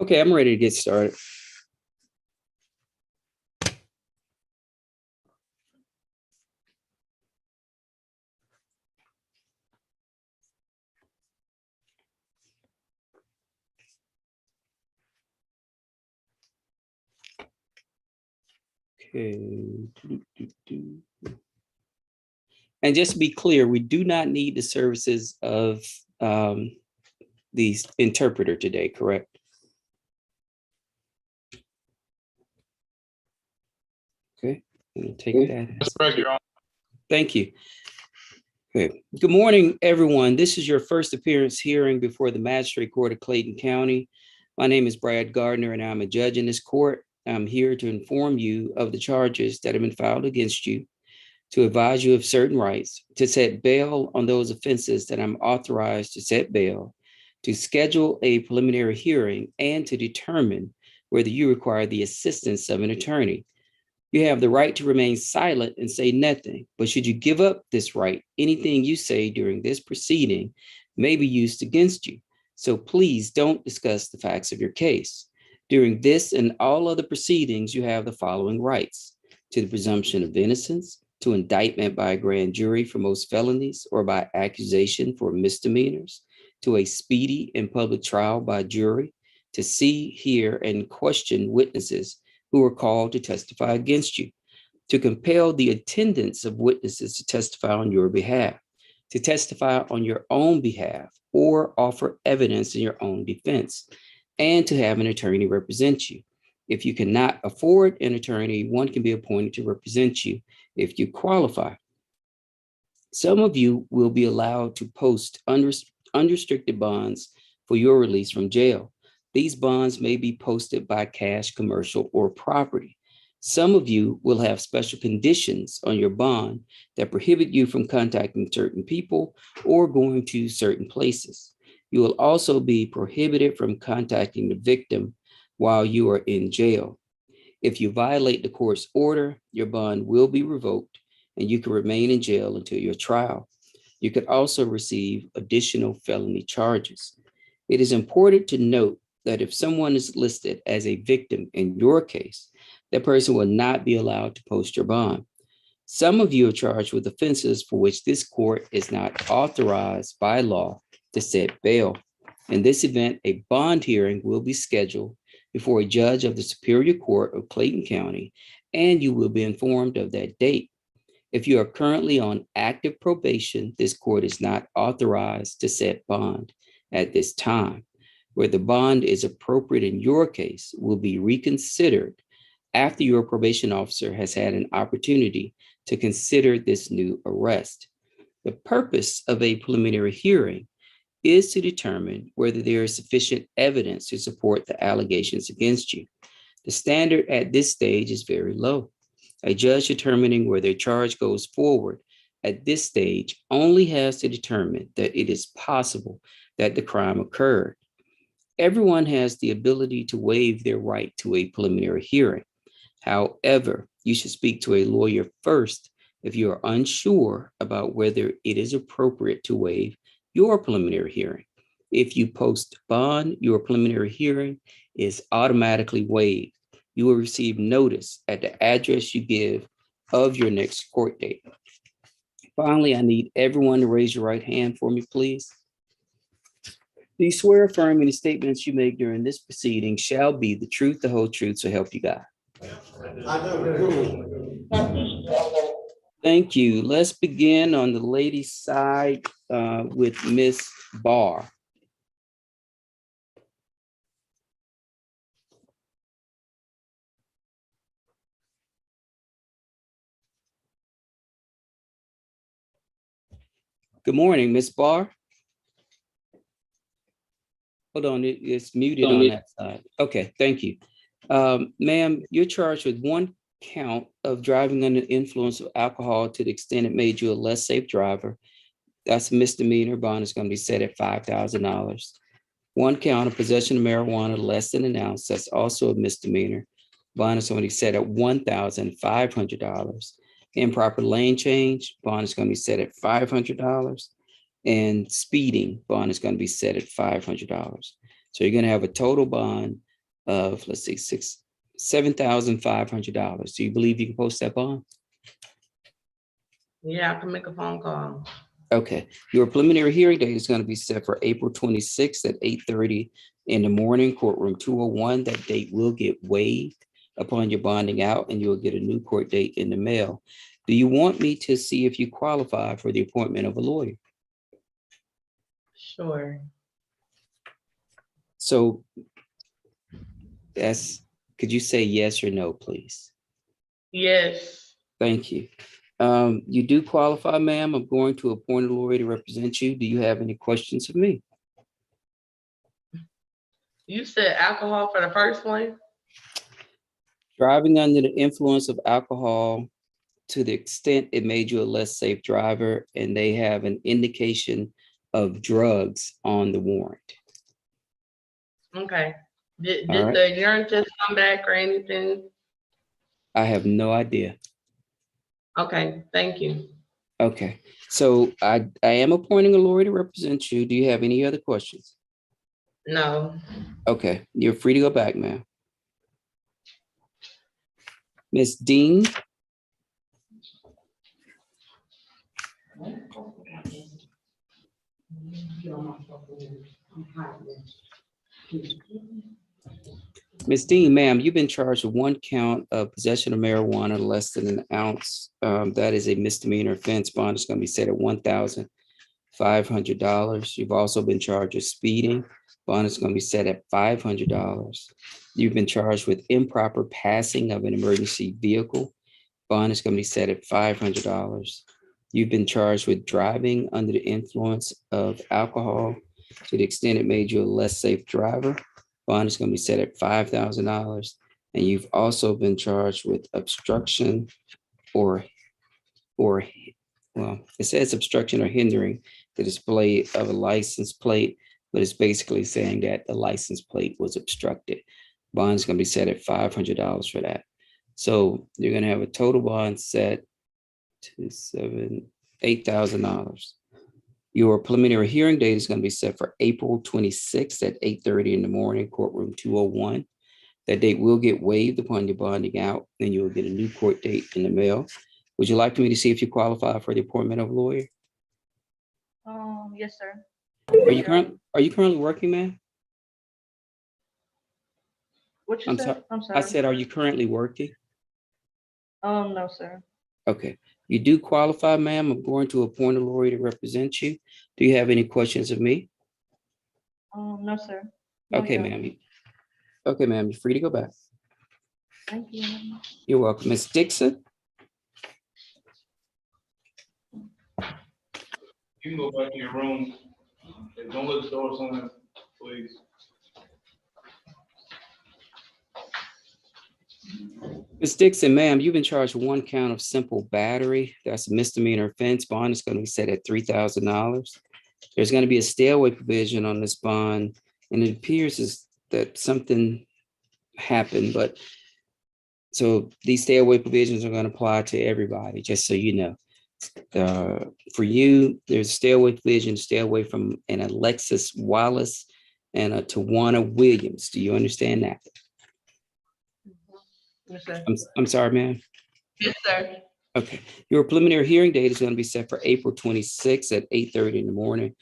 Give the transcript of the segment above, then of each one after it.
Okay, I'm ready to get started. Okay. And just to be clear, we do not need the services of the interpreter today, correct? Okay, I'm gonna take that. That's correct, Your Honor. Thank you. Okay. Good morning, everyone. This is your first appearance hearing before the Magistrate Court of Clayton County. My name is Brad Gardner, and I'm a judge in this court. I'm here to inform you of the charges that have been filed against you, to advise you of certain rights, to set bail on those offenses that I'm authorized to set bail, to schedule a preliminary hearing, and to determine whether you require the assistance of an attorney. You have the right to remain silent and say nothing, but should you give up this right, anything you say during this proceeding may be used against you. So please don't discuss the facts of your case. During this and all other proceedings, you have the following rights: to the presumption of innocence, to indictment by a grand jury for most felonies or by accusation for misdemeanors, to a speedy and public trial by jury, to see, hear, and question witnesses who are called to testify against you, to compel the attendance of witnesses to testify on your behalf, to testify on your own behalf or offer evidence in your own defense, and to have an attorney represent you. If you cannot afford an attorney, one can be appointed to represent you if you qualify. Some of you will be allowed to post unrestricted bonds for your release from jail. These bonds may be posted by cash, commercial, or property. Some of you will have special conditions on your bond that prohibit you from contacting certain people or going to certain places. You will also be prohibited from contacting the victim while you are in jail. If you violate the court's order, your bond will be revoked and you can remain in jail until your trial. You could also receive additional felony charges. It is important to note that if someone is listed as a victim in your case, that person will not be allowed to post your bond. Some of you are charged with offenses for which this court is not authorized by law to set bail. In this event, a bond hearing will be scheduled before a judge of the Superior Court of Clayton County, and you will be informed of that date. If you are currently on active probation, this court is not authorized to set bond at this time. Where the bond is appropriate in your case will be reconsidered after your probation officer has had an opportunity to consider this new arrest. The purpose of a preliminary hearing is to determine whether there is sufficient evidence to support the allegations against you. The standard at this stage is very low. A judge determining whether a charge goes forward at this stage only has to determine that it is possible that the crime occurred. Everyone has the ability to waive their right to a preliminary hearing. However, you should speak to a lawyer first if you are unsure about whether it is appropriate to waive your preliminary hearing. If you post bond, your preliminary hearing is automatically waived. You will receive notice at the address you give of your next court date. Finally, I need everyone to raise your right hand for me, please. Do you swear affirm any statements you make during this proceeding shall be the truth, the whole truth, so help you God? I do. Thank you. Let's begin on the ladies' side with Miss Barr. Good morning, Miss Barr. Hold on, it's muted on that side. Okay, thank you. Ma'am, you're charged with one count of driving under the influence of alcohol to the extent it made you a less safe driver. That's a misdemeanor. Bond is going to be set at $5,000. One count of possession of marijuana less than an ounce. That's also a misdemeanor. Bond is going to be set at $1,500. Improper lane change. Bond is going to be set at $500. And speeding bond is going to be set at $500. So you're going to have a total bond of, let's see, $7,500. Do you believe you can post that bond? Yeah, I can make a phone call. Okay, your preliminary hearing date is going to be set for April 26th at 8:30 in the morning, courtroom 201. That date will get waived upon your bonding out, and you'll get a new court date in the mail. Do you want me to see if you qualify for the appointment of a lawyer? Sure. So could you say yes or no, please? Yes. Thank you. You do qualify, ma'am. I'm going to appoint a lawyer to represent you. Do you have any questions of me? You said alcohol for the first one? Driving under the influence of alcohol to the extent it made you a less safe driver, and they have an indication of drugs on the warrant. Okay. Did All right. the urine test come back or anything? I have no idea. Okay, thank you. Okay, so I am appointing a lawyer to represent you. Do you have any other questions? No. Okay, you're free to go back, ma'am. Miss Dean. Ms. Dean, ma'am, you've been charged with one count of possession of marijuana less than an ounce. That is a misdemeanor offense. Bond is going to be set at $1,500. You've also been charged with speeding. Bond is going to be set at $500. You've been charged with improper passing of an emergency vehicle. Bond is going to be set at $500. You've been charged with driving under the influence of alcohol to the extent it made you a less safe driver. Bond is going to be set at $5,000. And you've also been charged with obstruction or well, it says obstruction or hindering the display of a license plate, but it's basically saying that the license plate was obstructed. Bond is going to be set at $500 for that. So you're going to have a total bond set to $8,000. Your preliminary hearing date is going to be set for April 26th at 8:30 in the morning, courtroom 201. That date will get waived upon your bonding out, and you will get a new court date in the mail. Would you like for me to see if you qualify for the appointment of a lawyer? Yes, sir. Are you currently working, ma'am? What you said? I'm sorry. I said, are you currently working? No, sir. Okay, you do qualify, ma'am. I'm going to appoint a lawyer to represent you. Do you have any questions of me? No, sir. No, Okay, you don't. ma'am. Okay, ma'am, you're free to go back. Thank you. You're welcome. Ms. Dixon? You can go back to your room. Don't let the doors on, please. Ms. Dixon, ma'am, you've been charged with one count of simple battery. That's a misdemeanor offense. Bond is going to be set at $3,000. There's going to be a stay away provision on this bond, and it appears that something happened, but so these stay away provisions are going to apply to everybody, just so you know. For you, there's a stay away provision, stay away from an Alexis Wallace and a Tijuana Williams. Do you understand that? Yes, sir. I'm sorry, ma'am. Yes, sir. Okay, your preliminary hearing date is going to be set for April 26th at 8:30 in the morning.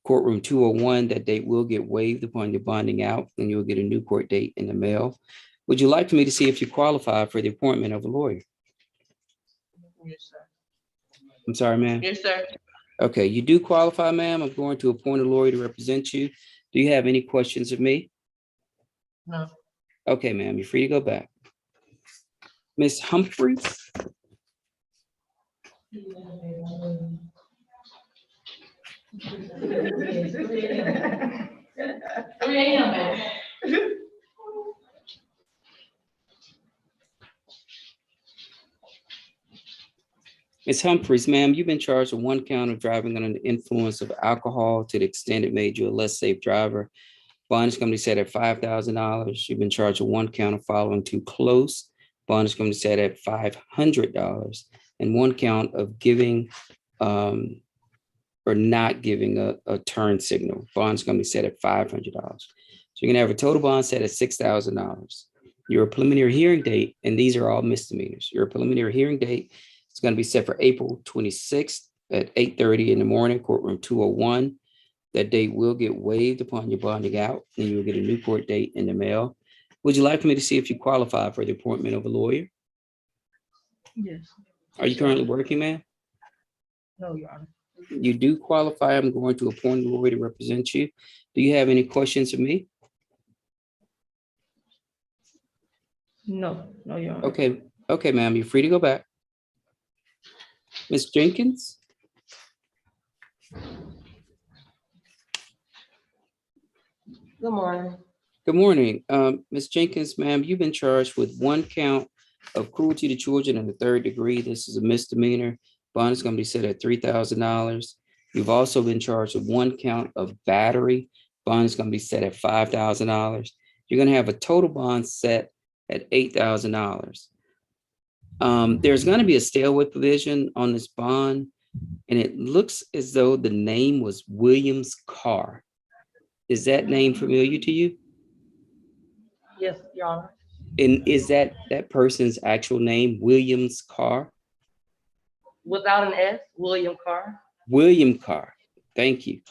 Courtroom 201, that date will get waived upon your bonding out, and you'll get a new court date in the mail. Would you like for me to see if you qualify for the appointment of a lawyer? Yes, sir. I'm sorry, ma'am. Yes, sir. Okay, you do qualify, ma'am. I'm going to appoint a lawyer to represent you. Do you have any questions of me? No. Okay, ma'am, you're free to go back. Ms. Humphries? Ms. Humphries, ma'am, you've been charged with one count of driving under the influence of alcohol to the extent it made you a less safe driver. Bond is going to be set at $5,000. You've been charged with one count of following too close. Bond is going to be set at $500, and one count of giving or not giving a turn signal. Bond is going to be set at $500. you're gonna have a total bond set at $6,000. Your preliminary hearing date, and these are all misdemeanors. Your preliminary hearing date is gonna be set for April 26th at 8:30 in the morning, courtroom 201. That date will get waived upon your bonding out, and you'll get a new court date in the mail. Would you like for me to see if you qualify for the appointment of a lawyer? Yes. Are you currently working, ma'am? No, Your Honor. You do qualify. I'm going to appoint a lawyer to represent you. Do you have any questions for me? No, Your Honor. Okay, ma'am, you're free to go back. Ms. Jenkins? Good morning. Good morning. Ms. Jenkins, ma'am, you've been charged with one count of cruelty to children in the third degree. This is a misdemeanor. Bond is going to be set at $3,000. You've also been charged with one count of battery. Bond is going to be set at $5,000. You're going to have a total bond set at $8,000. There's going to be a stay away provision on this bond, and it looks as though the name was Williams Car. Is that name familiar to you? Yes, Your Honor. And is that person's actual name, Williams Carr? Without an S, William Carr. William Carr. Thank you.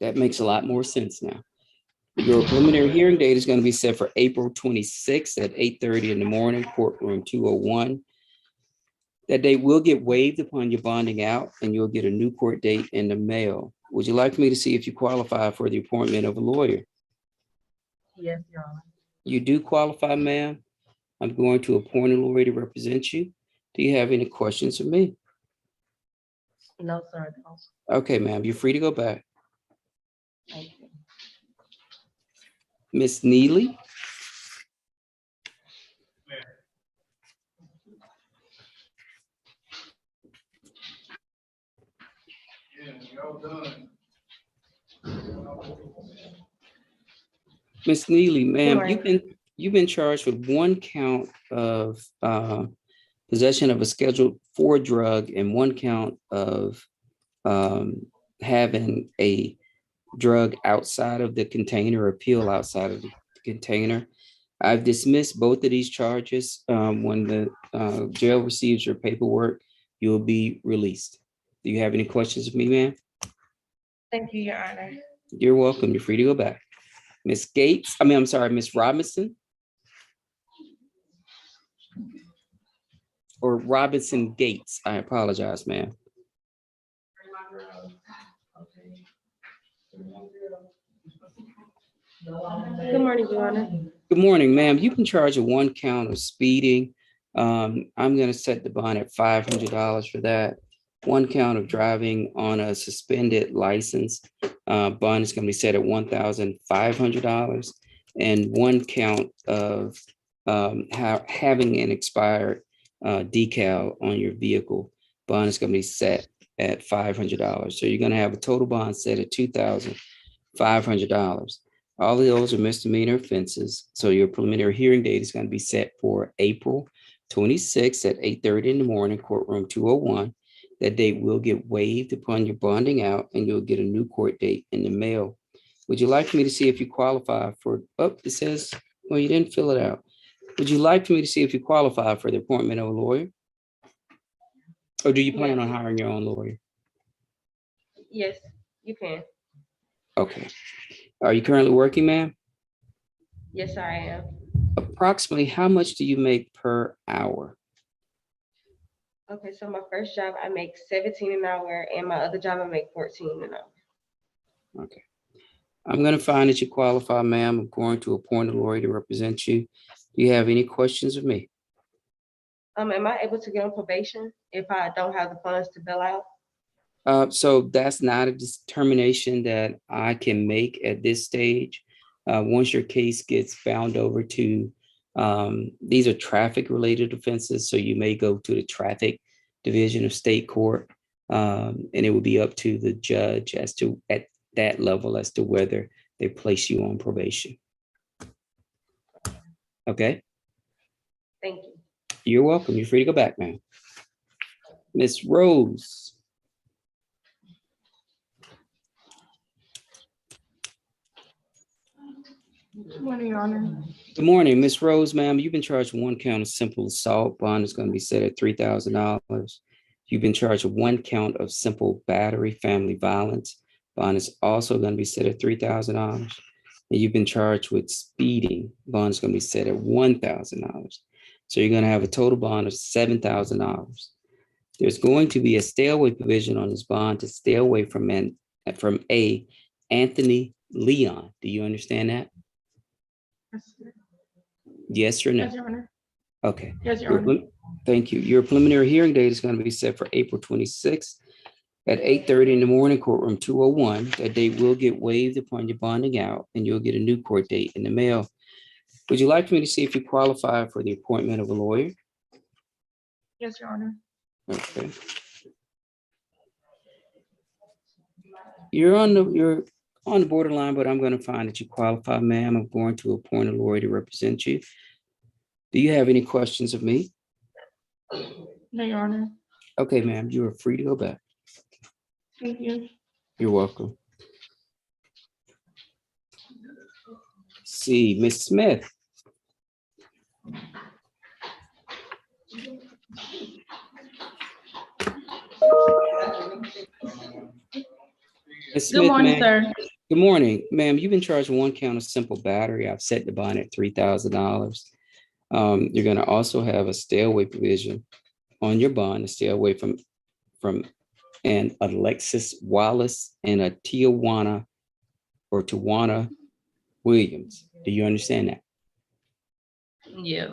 That makes a lot more sense now. Your preliminary hearing date is going to be set for April 26th at 8:30 in the morning, courtroom 201. That date will get waived upon your bonding out, and you'll get a new court date in the mail. Would you like me to see if you qualify for the appointment of a lawyer? Yes, Your Honor. You do qualify, ma'am. I'm going to appoint a lawyer to represent you. Do you have any questions for me? No, sir. I don't. Okay, ma'am, you're free to go back. Thank you. Miss Neely? Yeah, y'all done. Miss Neely, ma'am, morning. you've been charged with one count of possession of a Schedule 4 drug and one count of having a drug outside of the container or pill outside of the container. I've dismissed both of these charges. When the jail receives your paperwork, you'll be released. Do you have any questions of me, ma'am? Thank you, Your Honor. You're welcome. You're free to go back. Miss Gates, I'm sorry, Miss Robinson? Or Robinson Gates. I apologize, ma'am. Good morning, Your Honor. Good morning, ma'am. You've been charged with one count of speeding. I'm going to set the bond at $500 for that. One count of driving on a suspended license. Bond is going to be set at $1,500. And one count of having an expired decal on your vehicle. Bond is going to be set at $500. So you're going to have a total bond set at $2,500. All of those are misdemeanor offenses. So your preliminary hearing date is going to be set for April 26th at 8:30 in the morning, courtroom 201. That date will get waived upon your bonding out, and you'll get a new court date in the mail. Would you like for me to see if you qualify for, it says, well, you didn't fill it out. Would you like for me to see if you qualify for the appointment of a lawyer? Or do you plan on hiring your own lawyer? Yes, you can. Okay. Are you currently working, ma'am? Yes, I am. Approximately how much do you make per hour? Okay, so my first job, I make 17 an hour, and my other job, I make 14 an hour. Okay. I'm going to find that you qualify, ma'am. I'm going to appoint a lawyer to represent you. Do you have any questions of me? Am I able to get on probation if I don't have the funds to bail out? So that's not a determination that I can make at this stage. Once your case gets bound over to, these are traffic related offenses. So you may go to the traffic division of state court. And it will be up to the judge as to at that level as to whether they place you on probation. Okay. Thank you. You're welcome. You're free to go back, ma'am. Miss Rose. Good morning, Your Honor. Good morning, Miss Rose, ma'am. You've been charged with one count of simple assault. Bond is going to be set at $3,000. You've been charged with one count of simple battery, family violence. Bond is also going to be set at $3,000. And you've been charged with speeding. Bond is going to be set at $1,000. So you're going to have a total bond of $7,000. There's going to be a stay away provision on this bond to stay away from A. Anthony Leon. Do you understand that? Yes or no? Yes, Your Honor. Okay. Yes, Your Honor. Thank you. Your preliminary hearing date is going to be set for April 26th at 8:30 in the morning, courtroom 201. That date will get waived upon your bonding out, and you'll get a new court date in the mail. Would you like for me to see if you qualify for the appointment of a lawyer? Yes, Your Honor. Okay. You're on the borderline, but I'm going to find that you qualify, ma'am. I'm going to appoint a lawyer to represent you. Do you have any questions of me? No, Your Honor. Okay, ma'am, you are free to go back. Thank you. You're welcome. See, Miss Smith. Miss Good Smith, morning, ma'am. sir. Good morning, ma'am. You've been charged with one count of simple battery. I've set the bond at $3,000. You're going to also have a stay away provision on your bond to stay away from an Alexis Wallace and a Tijuana Williams. Do you understand that? Yeah,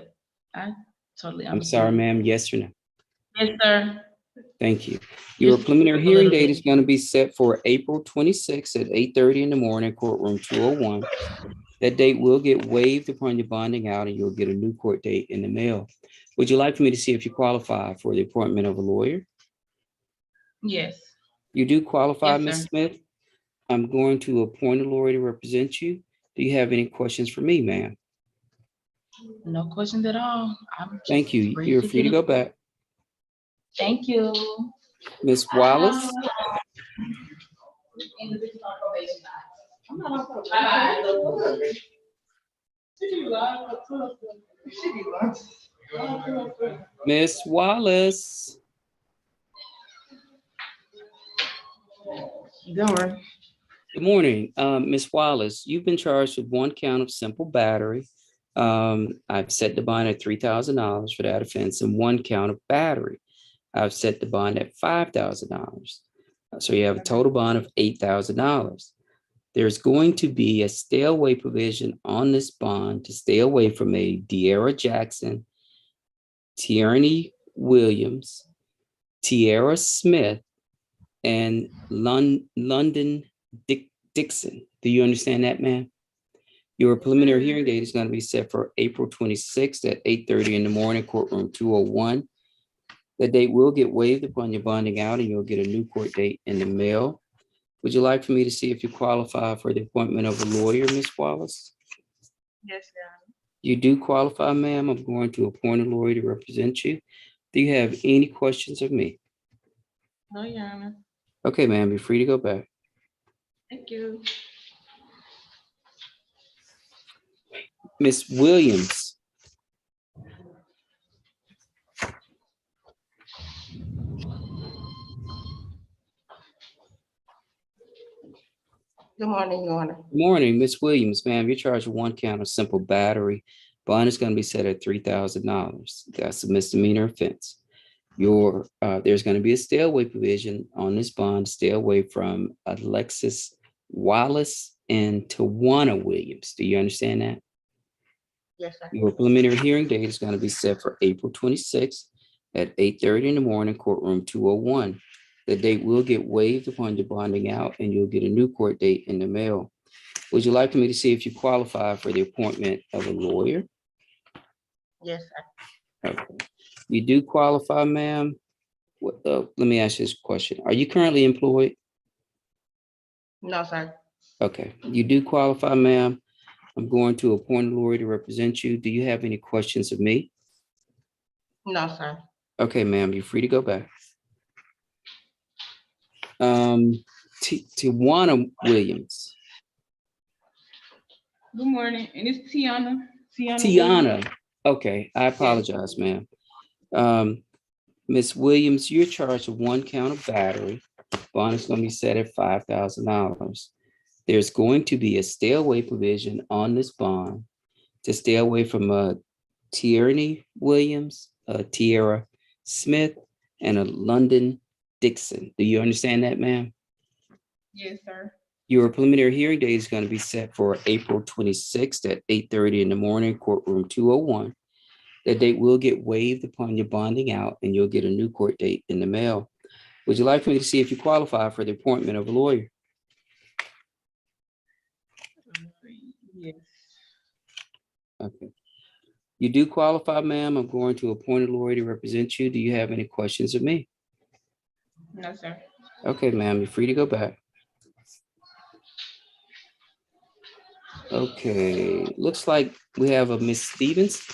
I totally I'm sorry, understand. ma'am. Yes or no? Yes, sir. Thank you. Your Just preliminary a hearing little date bit. is going to be set for April 26th at 8:30 in the morning, courtroom 201. That date will get waived upon your bonding out, and you'll get a new court date in the mail. Would you like for me to see if you qualify for the appointment of a lawyer? Yes. You do qualify, Yes, Ms. sir. Smith. I'm going to appoint a lawyer to represent you. Do you have any questions for me, ma'am? No questions at all. I'm Thank just you. ready You're to free to get go it. back. Thank you. Ms. Wallace? Miss Wallace? Going. Good morning, Ms. Wallace. You've been charged with one count of simple battery. I've set the bond at $3,000 for that offense and one count of battery. I've set the bond at $5,000. So you have a total bond of $8,000. There's going to be a stay away provision on this bond to stay away from a De'Ara Jackson, Tierney Williams, Tierra Smith, and London Dixon. Do you understand that, ma'am? Your preliminary hearing date is going to be set for April 26th at 8:30 in the morning, courtroom 201. The date will get waived upon your bonding out, and you'll get a new court date in the mail. Would you like for me to see if you qualify for the appointment of a lawyer, Ms. Wallace? Yes, Your Honor. You do qualify, ma'am. I'm going to appoint a lawyer to represent you. Do you have any questions of me? No, Your Honor. Okay, ma'am, you're free to go back. Thank you. Miss Williams. Good morning, Your Honor. Good morning, Miss Williams, ma'am. You're charged with one count of simple battery. Bond is going to be set at $3,000. That's a misdemeanor offense. There's going to be a stay away provision on this bond, stay away from Alexis Wallace and Tijuana Williams. Do you understand that? Yes, sir. Your preliminary hearing date is going to be set for April 26th at 8:30 in the morning, courtroom 201. The date will get waived upon your bonding out, and you'll get a new court date in the mail. Would you like for me to see if you qualify for the appointment of a lawyer? Yes, sir. Okay. You do qualify, ma'am. Let me ask you this question. Are you currently employed? No, sir. Okay, you do qualify, ma'am. I'm going to appoint a lawyer to represent you. Do you have any questions of me? No, sir. Okay, ma'am, you're free to go back. Tijuana Williams. Good morning, and it's Tiana. Williams. Tiana. Okay, I apologize, ma'am. Ms. Williams, you're charged with 1 count of battery. Bond is going to be set at $5,000. There's going to be a stay away provision on this bond to stay away from Tierney Williams, Tierra Smith, and a London Dixon. Do you understand that, ma'am? Yes, sir. Your preliminary hearing date is going to be set for April 26th at 8:30 in the morning, courtroom 201. That date will get waived upon your bonding out, and you'll get a new court date in the mail. Would you like for me to see if you qualify for the appointment of a lawyer? Yes. Okay. You do qualify, ma'am. I'm going to appoint a lawyer to represent you. Do you have any questions of me? No, sir. Okay, ma'am, you're free to go back. Okay, looks like we have a Miss Stevens.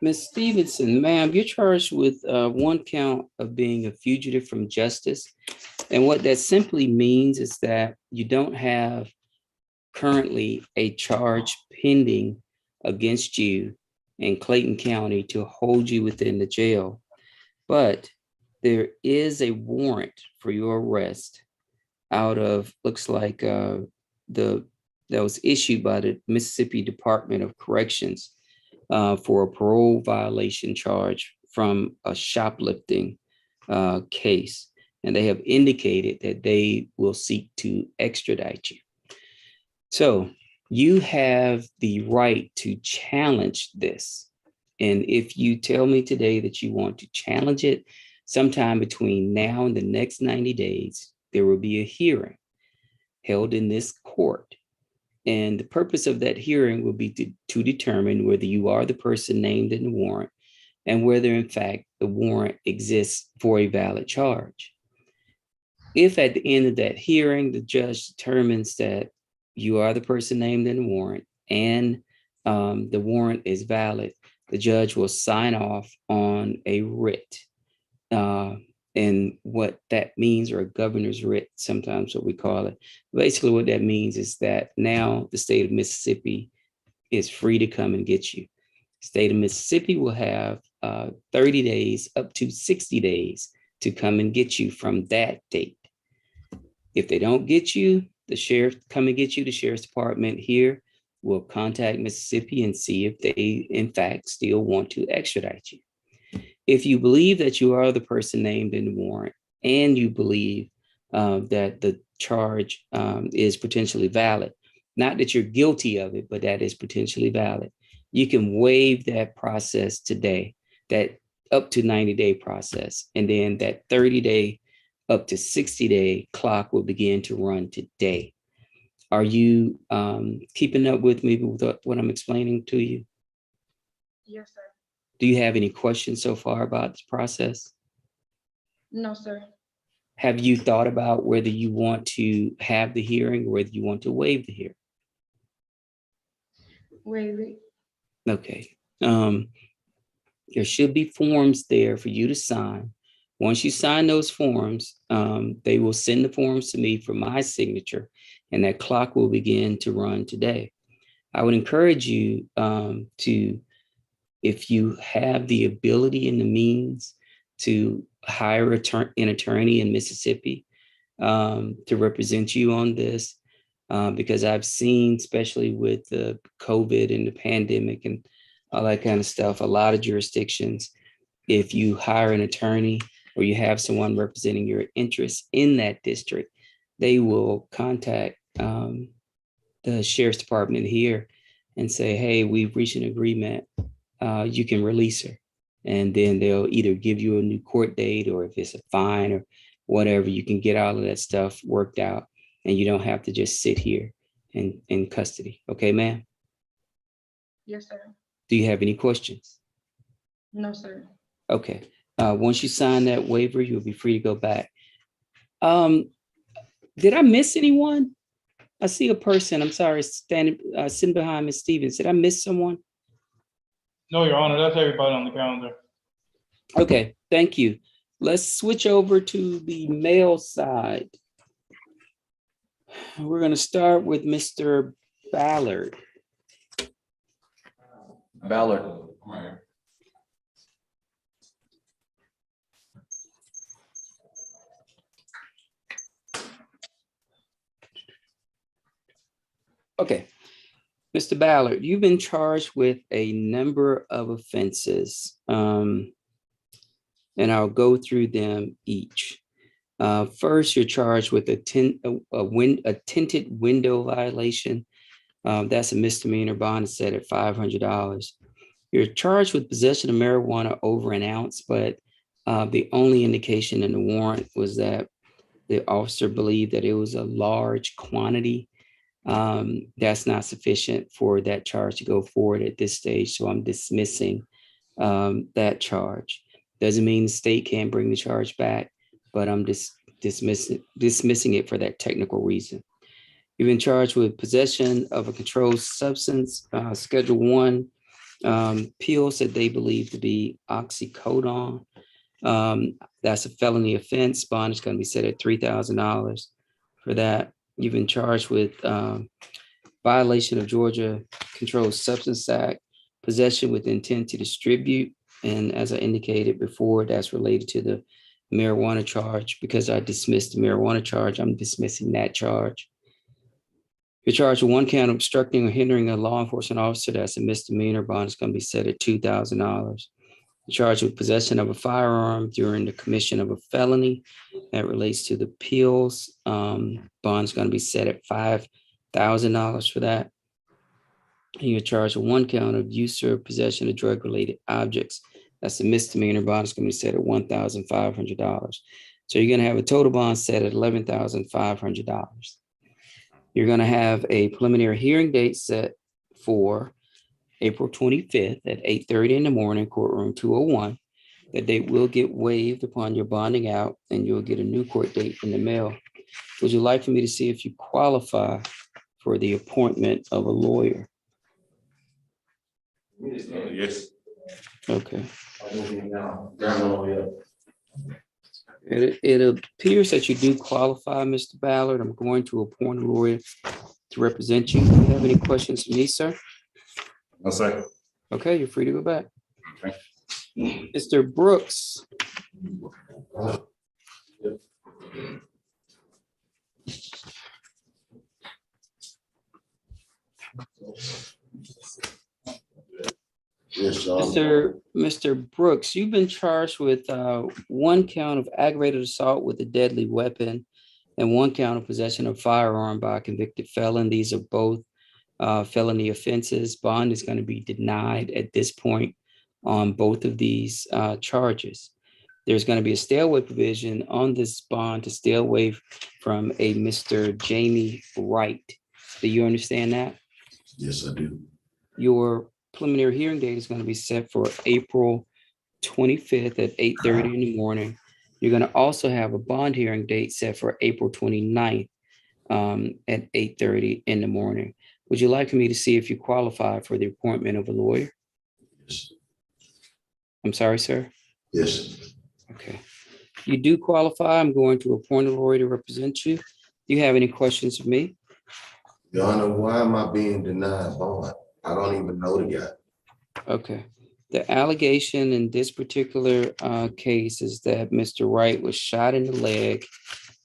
Miss Stevenson, ma'am, you're charged with 1 count of being a fugitive from justice. And what that simply means is that you don't have currently a charge pending against you in Clayton County to hold you within the jail. But there is a warrant for your arrest out of, looks like that was issued by the Mississippi Department of Corrections for a parole violation charge from a shoplifting case. And they have indicated that they will seek to extradite you. So you have the right to challenge this. And if you tell me today that you want to challenge it, sometime between now and the next 90 days, there will be a hearing held in this court. And the purpose of that hearing will be to determine whether you are the person named in the warrant and whether, in fact, the warrant exists for a valid charge. If at the end of that hearing, the judge determines that you are the person named in the warrant and the warrant is valid, the judge will sign off on a writ. And what that means, or a governor's writ, sometimes what we call it. Basically, what that means is that now the state of Mississippi is free to come and get you. State of Mississippi will have 30 days up to 60 days to come and get you from that date. If they don't get you, the sheriff come and get you. The sheriff's department here will contact Mississippi and see if they, in fact, still want to extradite you. If you believe that you are the person named in the warrant and you believe that the charge is potentially valid, not that you're guilty of it, but that is potentially valid, you can waive that process today, that up to 90-day process. And then that 30-day up to 60-day clock will begin to run today. Are you keeping up with me with what I'm explaining to you? Yes, sir. Do you have any questions so far about this process? No, sir. Have you thought about whether you want to have the hearing or whether you want to waive the hearing? Wait. Okay. There should be forms there for you to sign. Once you sign those forms, they will send the forms to me for my signature, and that clock will begin to run today. I would encourage you to, if you have the ability and the means, to hire an attorney in Mississippi to represent you on this, because I've seen, especially with the COVID and the pandemic and all that kind of stuff, a lot of jurisdictions, if you hire an attorney or you have someone representing your interests in that district, they will contact the sheriff's department here and say, hey, we've reached an agreement. You can release her. And then they'll either give you a new court date, or if it's a fine or whatever, you can get all of that stuff worked out and you don't have to just sit here in custody. Okay, ma'am? Yes, sir. Do you have any questions? No, sir. Okay. Once you sign that waiver, you'll be free to go back. Did I miss anyone? I see a person, I'm sorry, sitting behind Ms. Stevens. Did I miss someone? No, Your Honor, that's everybody on the calendar. Okay, thank you. Let's switch over to the male side. We're going to start with Mr. Ballard. Ballard. Okay. Mr. Ballard, you've been charged with a number of offenses. And I'll go through them each. First, you're charged with a tinted window violation. That's a misdemeanor. Bond is set at $500. You're charged with possession of marijuana over an ounce, but the only indication in the warrant was that the officer believed that it was a large quantity. That's not sufficient for that charge to go forward at this stage, so I'm dismissing that charge. Doesn't mean the state can't bring the charge back, but I'm just dismissing it for that technical reason. You've been charged with possession of a controlled substance, Schedule 1 pills that they believe to be oxycodone. That's a felony offense. Bond is going to be set at $3,000 for that. You've been charged with violation of Georgia Controlled Substance Act, possession with intent to distribute. And as I indicated before, that's related to the marijuana charge. Because I dismissed the marijuana charge, I'm dismissing that charge. You're charged with one count of obstructing or hindering a law enforcement officer. That's a misdemeanor. Bond is going to be set at $2,000. You're charged with possession of a firearm during the commission of a felony that relates to the pills. Bond is going to be set at $5,000 for that. And you're charged with one count of use or possession of drug-related objects. That's a misdemeanor. Bond is going to be set at $1,500. So you're going to have a total bond set at $11,500. You're going to have a preliminary hearing date set for April 25th at 8:30 in the morning, courtroom 201. That date will get waived upon your bonding out, and you'll get a new court date in the mail. Would you like for me to see if you qualify for the appointment of a lawyer? Yes. Okay. It appears that you do qualify, Mr. Ballard. I'm going to appoint a lawyer to represent you. Do you have any questions for me, sir? No, sir. Okay, you're free to go back. Okay. Mr. Brooks. Yes, Mr. Brooks, you've been charged with one count of aggravated assault with a deadly weapon and one count of possession of firearm by a convicted felon. These are both felony offenses. Bond is going to be denied at this point on both of these charges. There's going to be a stay away provision on this bond to stay away from a Mr. Jamie Wright. Do you understand that? Yes, I do. Your preliminary hearing date is going to be set for April 25th at 8:30 in the morning. You're going to also have a bond hearing date set for April 29th at 8:30 in the morning. Would you like for me to see if you qualify for the appointment of a lawyer? Yes. I'm sorry, sir. Yes. Okay. You do qualify. I'm going to appoint a lawyer to represent you. Do you have any questions for me? Your Honor, why am I being denied bond? I don't even know the guy. Okay. The allegation in this particular case is that Mr. Wright was shot in the leg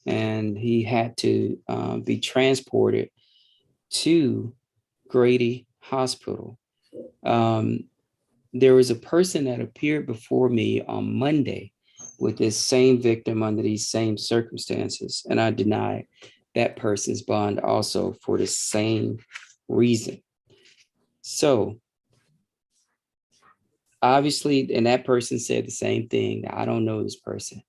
and he had to be transported to Grady Hospital. There was a person that appeared before me on Monday with this same victim under these same circumstances, and I denied that person's bond also for the same reason. So obviously, and that person said the same thing. I don't know this person.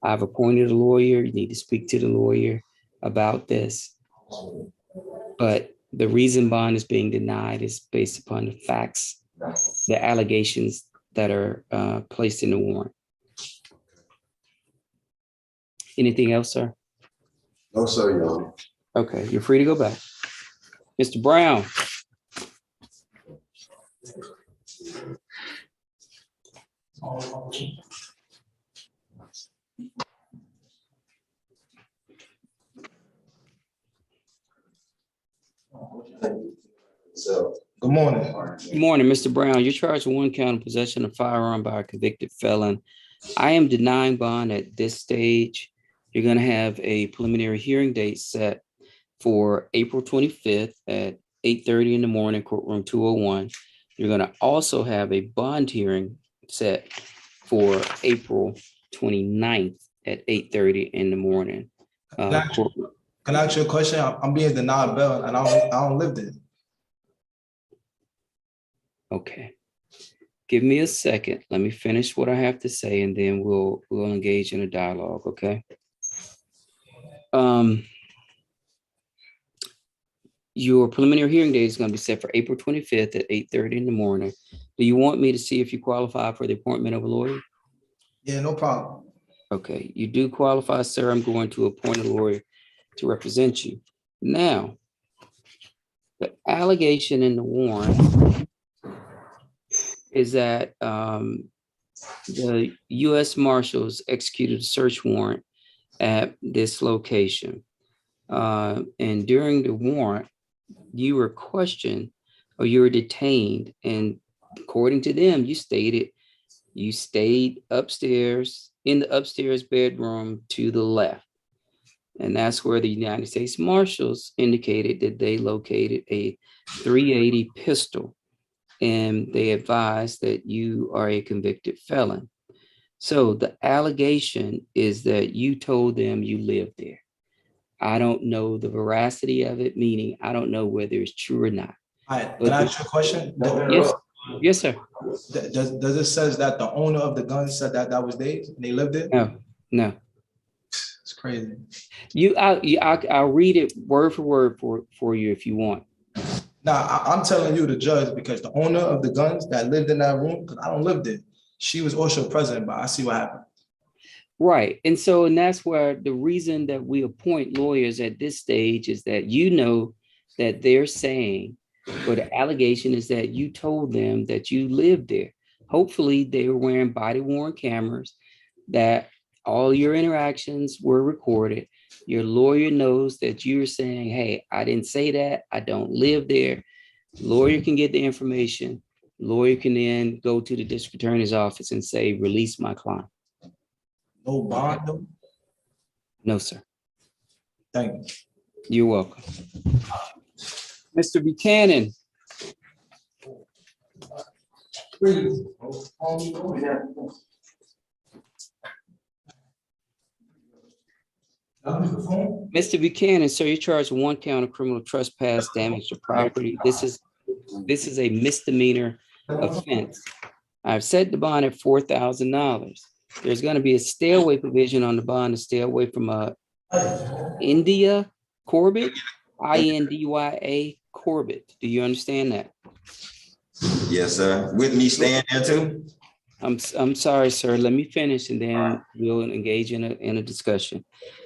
I've appointed a lawyer. You need to speak to the lawyer about this. But the reason bond is being denied is based upon the facts, the allegations that are placed in the warrant. Anything else, sir? No, sir, Your Honor. Okay, you're free to go back. Mr. Brown. myself. Good morning. Good morning, Mr. Brown. You're charged with one count of possession of firearm by a convicted felon. I am denying bond at this stage. You're going to have a preliminary hearing date set for April 25th at 8:30 in the morning, courtroom 201. You're going to also have a bond hearing set for April 29th at 8:30 in the morning. Can I ask you a question? I'm being denied bail and I don't live there. Okay. Give me a second. Let me finish what I have to say, and then we'll engage in a dialogue, okay? Your preliminary hearing date is going to be set for April 25th at 8:30 in the morning. Do you want me to see if you qualify for the appointment of a lawyer? Yeah, no problem. Okay, you do qualify, sir. I'm going to appoint a lawyer to represent you. Now, the allegation in the warrant is that the U.S. Marshals executed a search warrant at this location. And during the warrant, you were questioned or you were detained. And according to them, you stayed upstairs in the upstairs bedroom to the left. And that's where the United States Marshals indicated that they located a .380 pistol. And they advised that you are a convicted felon. So the allegation is that you told them you lived there. I don't know the veracity of it, meaning I don't know whether it's true or not. All right, can I ask you a question? Yes, sir. Does it says that the owner of the gun said that was theirs and they lived there? No. It's crazy. I'll read it word for word for you if you want. Now, I'm telling you the judge because the owner of the guns that lived in that room, because I don't live there, she was also present, but I see what happened. Right. And that's where the reason that we appoint lawyers at this stage is that you know that they're saying, or the allegation is that you told them that you lived there. Hopefully they were wearing body worn cameras, that all your interactions were recorded. Your lawyer knows that you're saying, hey, I didn't say that. I don't live there. Lawyer can get the information. Lawyer can then go to the district attorney's office and say, release my client. No bond though? No, sir. Thank you. You're welcome. Mr. Buchanan. Mr. Buchanan, sir, you're charged with one count of criminal trespass, damage to property. This is a misdemeanor offense. I've set the bond at $4,000. There's going to be a stay away provision on the bond to stay away from India Corbett, INDYA Corbett. Do you understand that? Yes, sir. With me staying there too? I'm sorry, sir. Let me finish and then we'll engage in a discussion.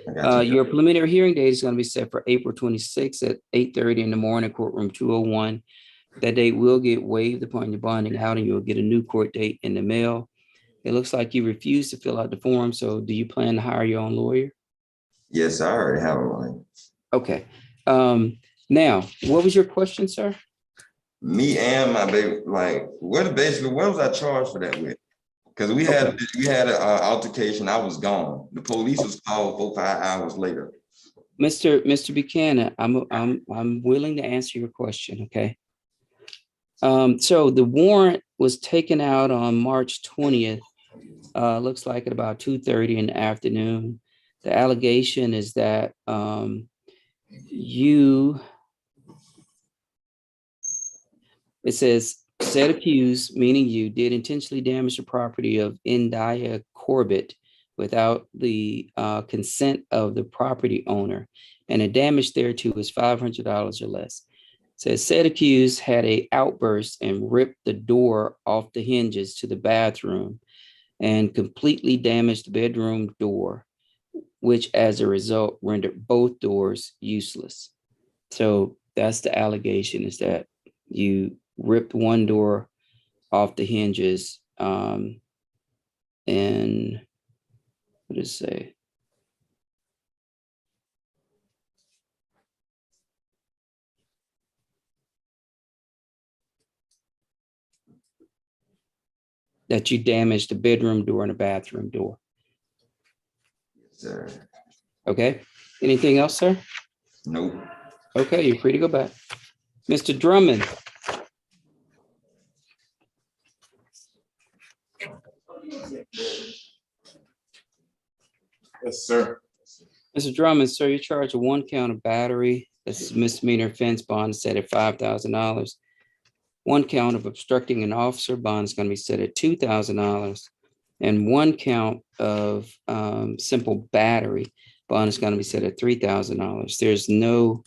Your preliminary hearing date is going to be set for April 26th at 8:30 in the morning, courtroom 201. That date will get waived upon your bonding out and you'll get a new court date in the mail. It looks like you refused to fill out the form. So do you plan to hire your own lawyer? Yes, I already have one. Okay. Now, what was your question, sir? Me and my baby, like, what was I charged for that with? Because we had an altercation. I was gone. The police was called 4 or 5 hours later. Mr. Buchanan, I'm willing to answer your question. Okay. So the warrant was taken out on March 20th. Looks like at about 2:30 in the afternoon. The allegation is that it says, said accused, meaning you, did intentionally damage the property of India Corbett without the consent of the property owner, and the damage thereto is $500 or less. Says said accused had a outburst and ripped the door off the hinges to the bathroom and completely damaged the bedroom door, which as a result rendered both doors useless. So that's the allegation, is that you ripped one door off the hinges and what does it say? that you damaged the bedroom door and the bathroom door. Sir, Okay, anything else, sir? nope. Okay, you're free to go back. Mr. Drummond, Yes, sir. Mr. Drummond, sir, you're charged with 1 count of battery. That's misdemeanor offense, bond is set at $5,000. 1 count of obstructing an officer, bond is going to be set at $2,000. And 1 count of simple battery, bond is going to be set at $3,000. There's no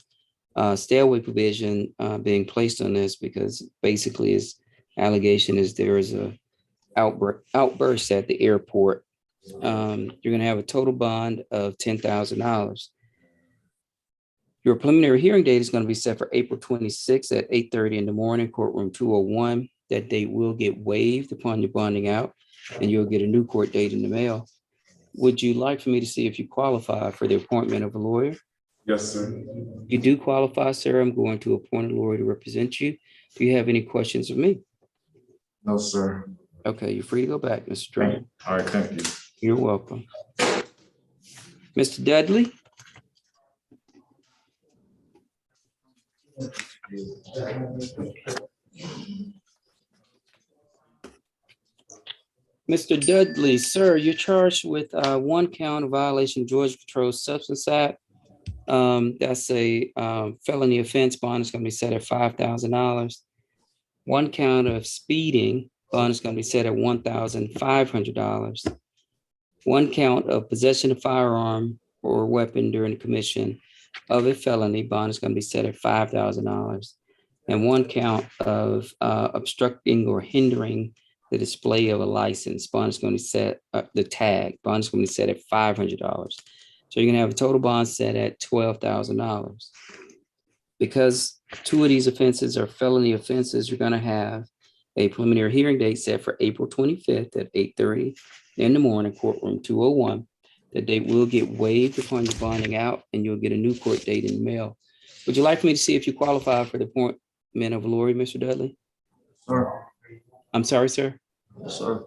stay away provision being placed on this because basically his allegation is there is a outburst at the airport. You're going to have a total bond of $10,000. Your preliminary hearing date is going to be set for April 26th at 8:30 in the morning, courtroom 201. That date will get waived upon your bonding out, and you'll get a new court date in the mail. Would you like for me to see if you qualify for the appointment of a lawyer? Yes, sir. You do qualify, sir. I'm going to appoint a lawyer to represent you. Do you have any questions of me? No, sir. Okay, you're free to go back, Mr. Drummond. All right, thank you. You're welcome. Mr. Dudley? Mr. Dudley, sir, you're charged with 1 count of violation of Georgia Controlled Substance Act. That's a felony offense. Bond is going to be set at $5,000. 1 count of speeding. Bond is going to be set at $1,500. 1 count of possession of firearm or weapon during the commission of a felony. Bond is going to be set at $5,000. And 1 count of obstructing or hindering the display of a license. Bond is going to be set the tag. Bond is going to be set at $500. So you're going to have a total bond set at $12,000. Because 2 of these offenses are felony offenses, you're going to have a preliminary hearing date set for April 25th at 8:30 in the morning, courtroom 201. The date will get waived upon your bonding out, and you'll get a new court date in the mail. Would you like me to see if you qualify for the appointment of a lawyer, Mr. Dudley? Sir. I'm sorry, sir. Yes, sir.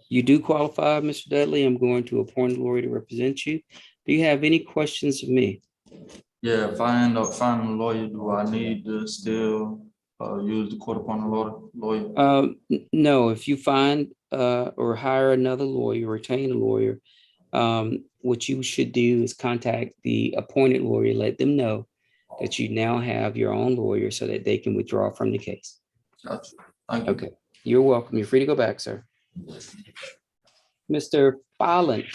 You do qualify, Mr. Dudley. I'm going to appoint a lawyer to represent you. Do you have any questions of me? Yeah, if I end up finding a lawyer, do I need to still use the court appointed lawyer? No, if you find or hire another lawyer, retain a lawyer, what you should do is contact the appointed lawyer, let them know that you now have your own lawyer so that they can withdraw from the case. Gotcha. Thank you. Okay, you're welcome. You're free to go back, sir. Mr. Fallon.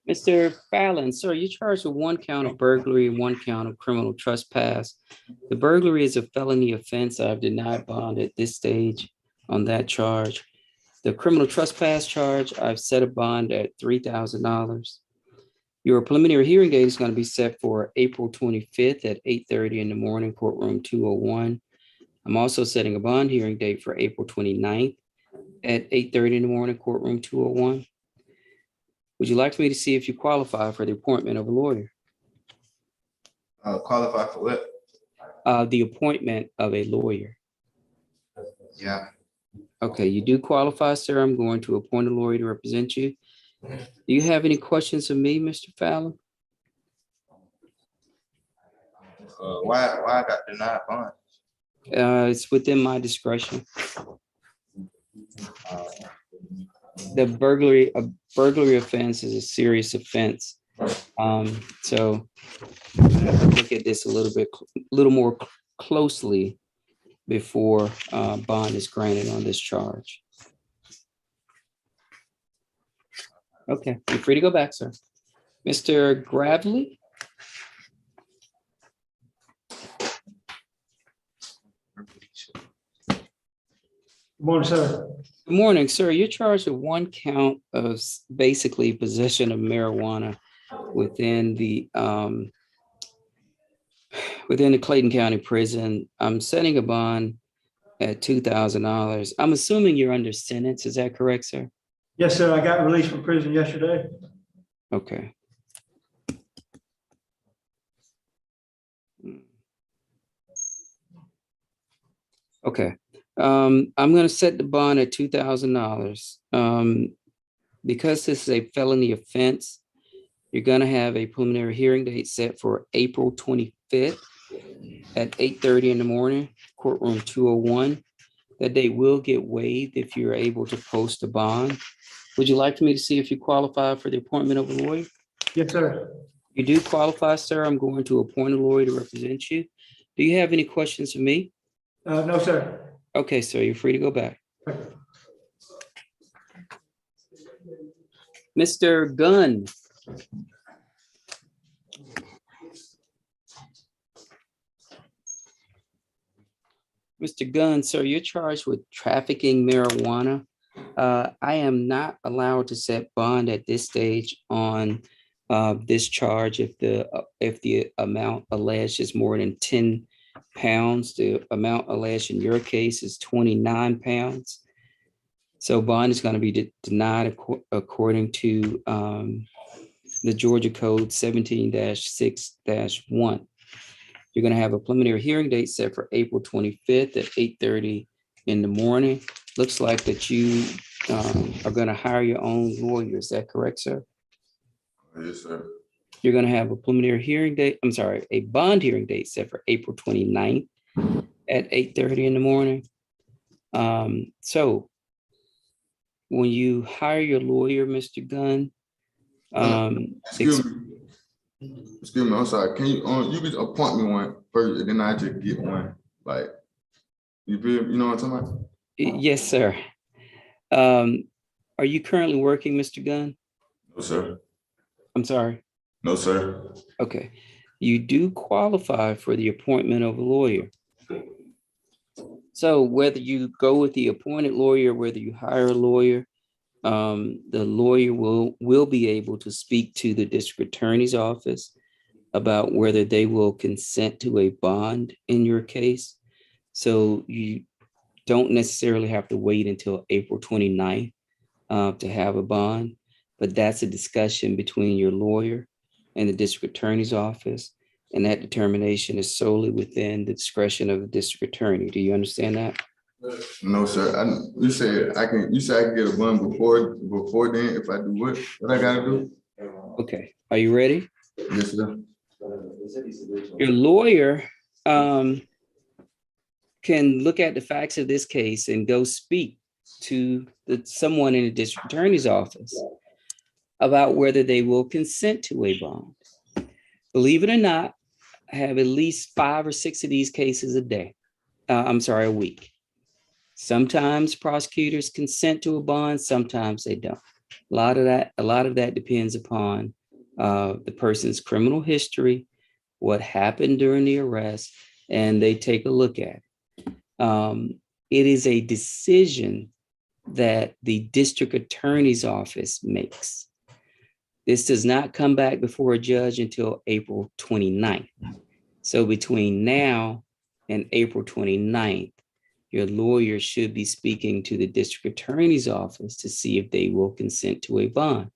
Mr. Fallon, sir, you're charged with 1 count of burglary and 1 count of criminal trespass. The burglary is a felony offense. I've denied bond at this stage on that charge. The criminal trespass charge, I've set a bond at $3,000. Your preliminary hearing date is going to be set for April 25th at 8:30 in the morning, courtroom 201. I'm also setting a bond hearing date for April 29th at 8:30 in the morning, courtroom 201. Would you like for me to see if you qualify for the appointment of a lawyer? Qualify for what? The appointment of a lawyer. Yeah. Okay, you do qualify, sir. I'm going to appoint a lawyer to represent you. Do you have any questions of me, Mr. Fallon? Why I got denied bond? It's within my discretion. The burglary offense is a serious offense. So look at this a little more closely before bond is granted on this charge. Okay, you're free to go back, sir. Mr. Gravely? Good morning, sir. Good morning, sir. You're charged with 1 count of basically possession of marijuana within the Clayton County Prison. I'm setting a bond at $2,000. I'm assuming you're under sentence. Is that correct, sir? Yes, sir. I got released from prison yesterday. Okay. Okay. I'm going to set the bond at $2,000. Because this is a felony offense, you're going to have a preliminary hearing date set for April 25th at 8:30 in the morning, courtroom 201. That date will get waived if you're able to post a bond. Would you like me to see if you qualify for the appointment of a lawyer? Yes, sir. You do qualify, sir. I'm going to appoint a lawyer to represent you. Do you have any questions for me? No, sir. Okay, sir, you're free to go back. Mr. Gunn. Mr. Gunn, sir, you're charged with trafficking marijuana. I am not allowed to set bond at this stage on this charge if the amount alleged is more than 10 pounds. The amount alleged in your case is 29 pounds. So bond is going to be denied according to the Georgia Code 17-6-1. You're going to have a preliminary hearing date set for April 25th at 8:30 in the morning. Looks like that you are going to hire your own lawyer. Is that correct, sir? Yes, sir. You're going to have a preliminary hearing date, a bond hearing date set for April 29th at 8:30 in the morning. So when you hire your lawyer, Mr. Gunn, Excuse me, I'm sorry. Can you can appoint me one first, and then I just get one. Like, you know what I'm talking about? yes, sir. Are you currently working, Mr. Gunn? No, sir. I'm sorry. No, sir. Okay. You do qualify for the appointment of a lawyer. So whether you go with the appointed lawyer, whether you hire a lawyer, the lawyer will be able to speak to the district attorney's office about whether they will consent to a bond in your case. So you don't necessarily have to wait until April 29th to have a bond, but that's a discussion between your lawyer and the district attorney's office. And that determination is solely within the discretion of the district attorney. Do you understand that? No, sir. You said I can get a bond before then if I do what? What I gotta do? Okay. Are you ready? Yes, sir. Your lawyer can look at the facts of this case and go speak to someone in the district attorney's office about whether they will consent to a bond. Believe it or not, I have at least 5 or 6 of these cases a week. Sometimes prosecutors consent to a bond, sometimes they don't. A lot of that depends upon the person's criminal history, what happened during the arrest, and they take a look at it. It is a decision that the district attorney's office makes. This does not come back before a judge until April 29th. So between now and April 29th, your lawyer should be speaking to the district attorney's office to see if they will consent to a bond.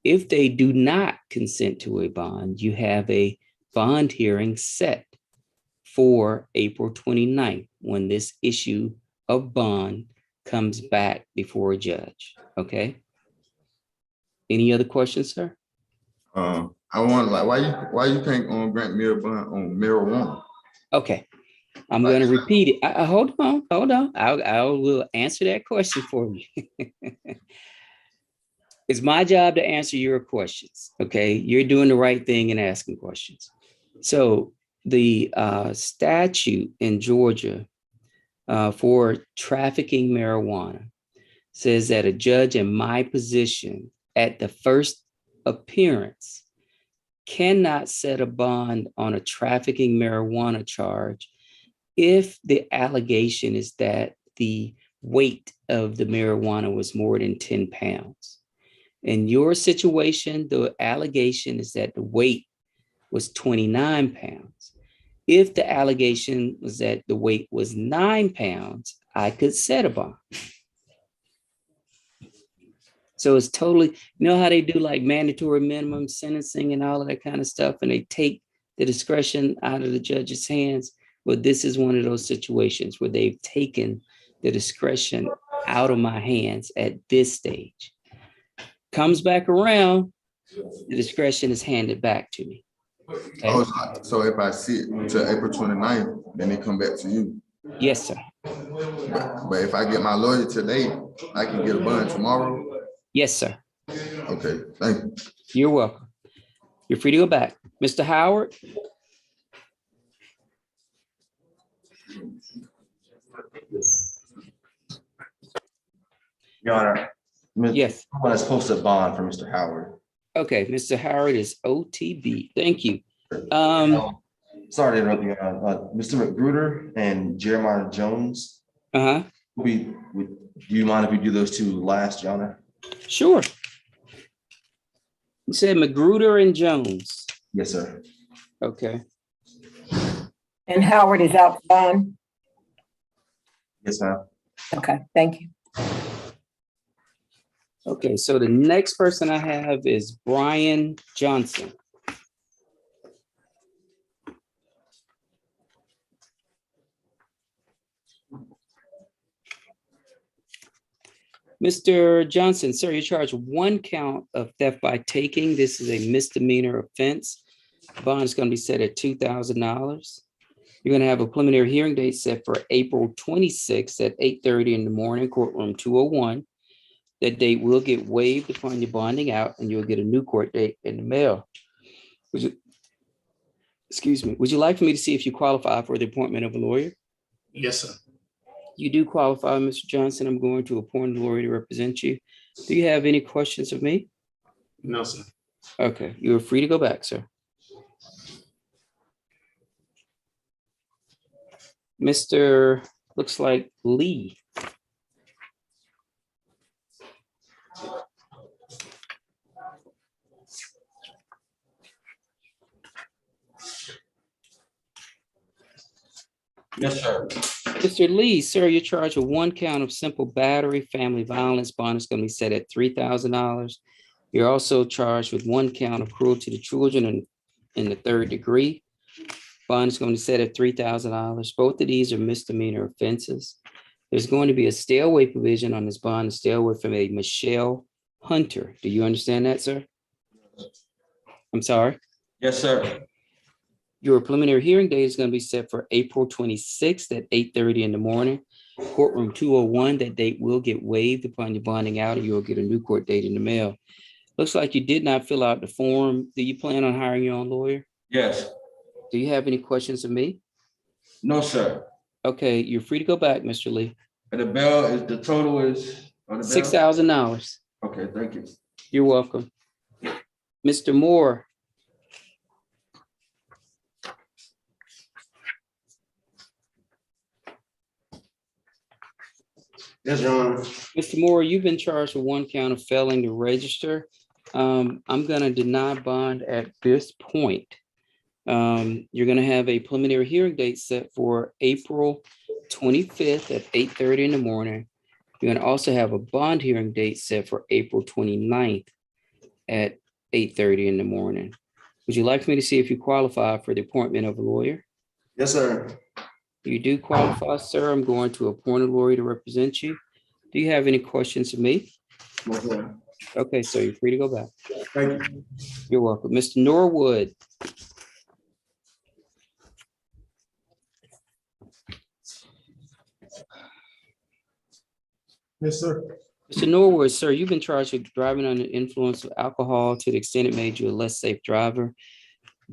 If they do not consent to a bond, you have a bond hearing set for April 29th when this issue of bond comes back before a judge. Okay. Any other questions, sir? I want why you can't grant me a bond on marijuana? Okay. I'm going to repeat it. Hold on. I will answer that question for you. It's my job to answer your questions. Okay. You're doing the right thing in asking questions. So the statute in Georgia for trafficking marijuana says that a judge in my position at the first appearance cannot set a bond on a trafficking marijuana charge if the allegation is that the weight of the marijuana was more than 10 pounds. In your situation, the allegation is that the weight was 29 pounds. If the allegation was that the weight was 9 pounds, I could set a bond. So it's totally, you know how they do like mandatory minimum sentencing and all of that kind of stuff, and they take the discretion out of the judge's hands? Well, this is one of those situations where they've taken the discretion out of my hands at this stage. Comes back around, the discretion is handed back to me. Okay? Oh, so if I sit till April 29th, then they come back to you. Yes, sir. But if I get my lawyer today, I can get a bond tomorrow. Yes, sir. Okay, thank you. You're welcome. You're free to go back. Mr. Howard? Your Honor. Yes. Someone has posted a bond for Mr. Howard. Okay, Mr. Howard is OTB. Thank you. Sorry to interrupt you, Your Honor. Mr. McGruder and Jeremiah Jones. Uh-huh. Do you mind if we do those two last, Your Honor? Sure. You said Magruder and Jones. Yes, sir. Okay. And Howard is out for bond? Yes, ma'am. Okay, thank you. Okay, so the next person I have is Brian Johnson. Mr. Johnson, sir, you're charged with one count of theft by taking. This is a misdemeanor offense. Bond is going to be set at $2,000. You're going to have a preliminary hearing date set for April 26th at 8:30 in the morning, courtroom 201. That date will get waived upon your bonding out, and you'll get a new court date in the mail. Excuse me. Would you like for me to see if you qualify for the appointment of a lawyer? Yes, sir. You do qualify, Mr. Johnson. I'm going to appoint a lawyer to represent you. Do you have any questions of me? No, sir. Okay, you are free to go back, sir. Mr. looks like Lee. Yes, sir. Mr. Lee, sir, you're charged with one count of simple battery, family violence. Bond is going to be set at $3,000. You're also charged with one count of cruelty to children in the third degree. Bond is going to be set at $3,000. Both of these are misdemeanor offenses. There's going to be a stay away provision on this bond, a stay away from a Michelle Hunter. Do you understand that, sir? I'm sorry? Yes, sir. Your preliminary hearing date is going to be set for April 26th at 8:30 in the morning. Courtroom 201, that date will get waived upon your bonding out, and you'll get a new court date in the mail. Looks like you did not fill out the form. Do you plan on hiring your own lawyer? Yes. Do you have any questions of me? No, sir. Okay, you're free to go back, Mr. Lee. And the total is? $6,000. Okay, thank you. You're welcome. Mr. Moore. Yes, Your Honor. Mr. Moore, you've been charged with one count of failing to register. I'm going to deny bond at this point. You're going to have a preliminary hearing date set for April 25th at 8:30 in the morning. You're going to also have a bond hearing date set for April 29th at 8:30 in the morning. Would you like for me to see if you qualify for the appointment of a lawyer? Yes, sir. You do qualify, sir. I'm going to appoint a lawyer to represent you. Do you have any questions of me? No, sir. Okay, so you're free to go back. Thank you. You're welcome. Mr. Norwood. Yes, sir. Mr. Norwood, sir, you've been charged with driving under the influence of alcohol to the extent it made you a less safe driver.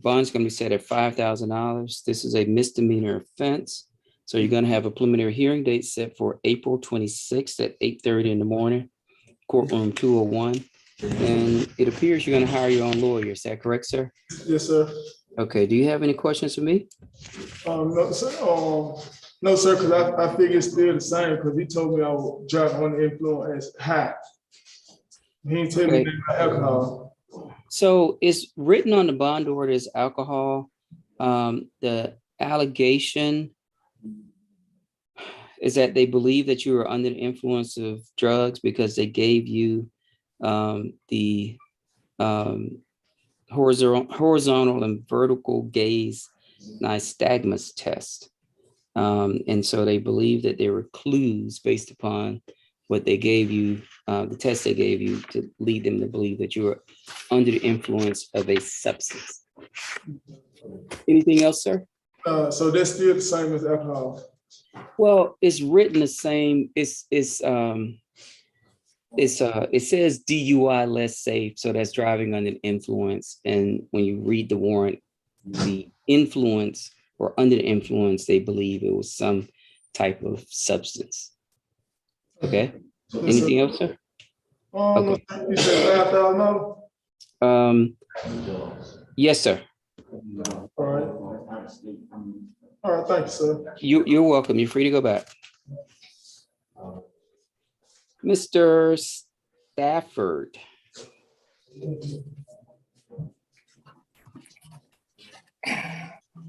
Bond's going to be set at $5,000. This is a misdemeanor offense. So you're going to have a preliminary hearing date set for April 26th at 8:30 in the morning, courtroom 201. And it appears you're going to hire your own lawyer. Is that correct, sir? Yes, sir. Okay. Do you have any questions for me? No, sir. No, sir, because I think it's still the same because he told me I was driving under influence high. He didn't tell me anything about alcohol. So it's written on the bond order as alcohol. The allegation is that they believe that you were under the influence of drugs because they gave you the horizontal and vertical gaze nystagmus test. And so they believe that there were clues based upon what they gave you, the test they gave you, to lead them to believe that you were under the influence of a substance. Anything else, sir? So that's still the same as alcohol. Well, it's written the same. It says DUI less safe, so that's driving under the influence. And when you read the warrant, the influence or under the influence, they believe it was some type of substance. Okay. Anything else, sir? Okay. You said $5,000? Yes, sir. All right. All right, thank you, sir. You're welcome. You're free to go back. Mr. Stafford.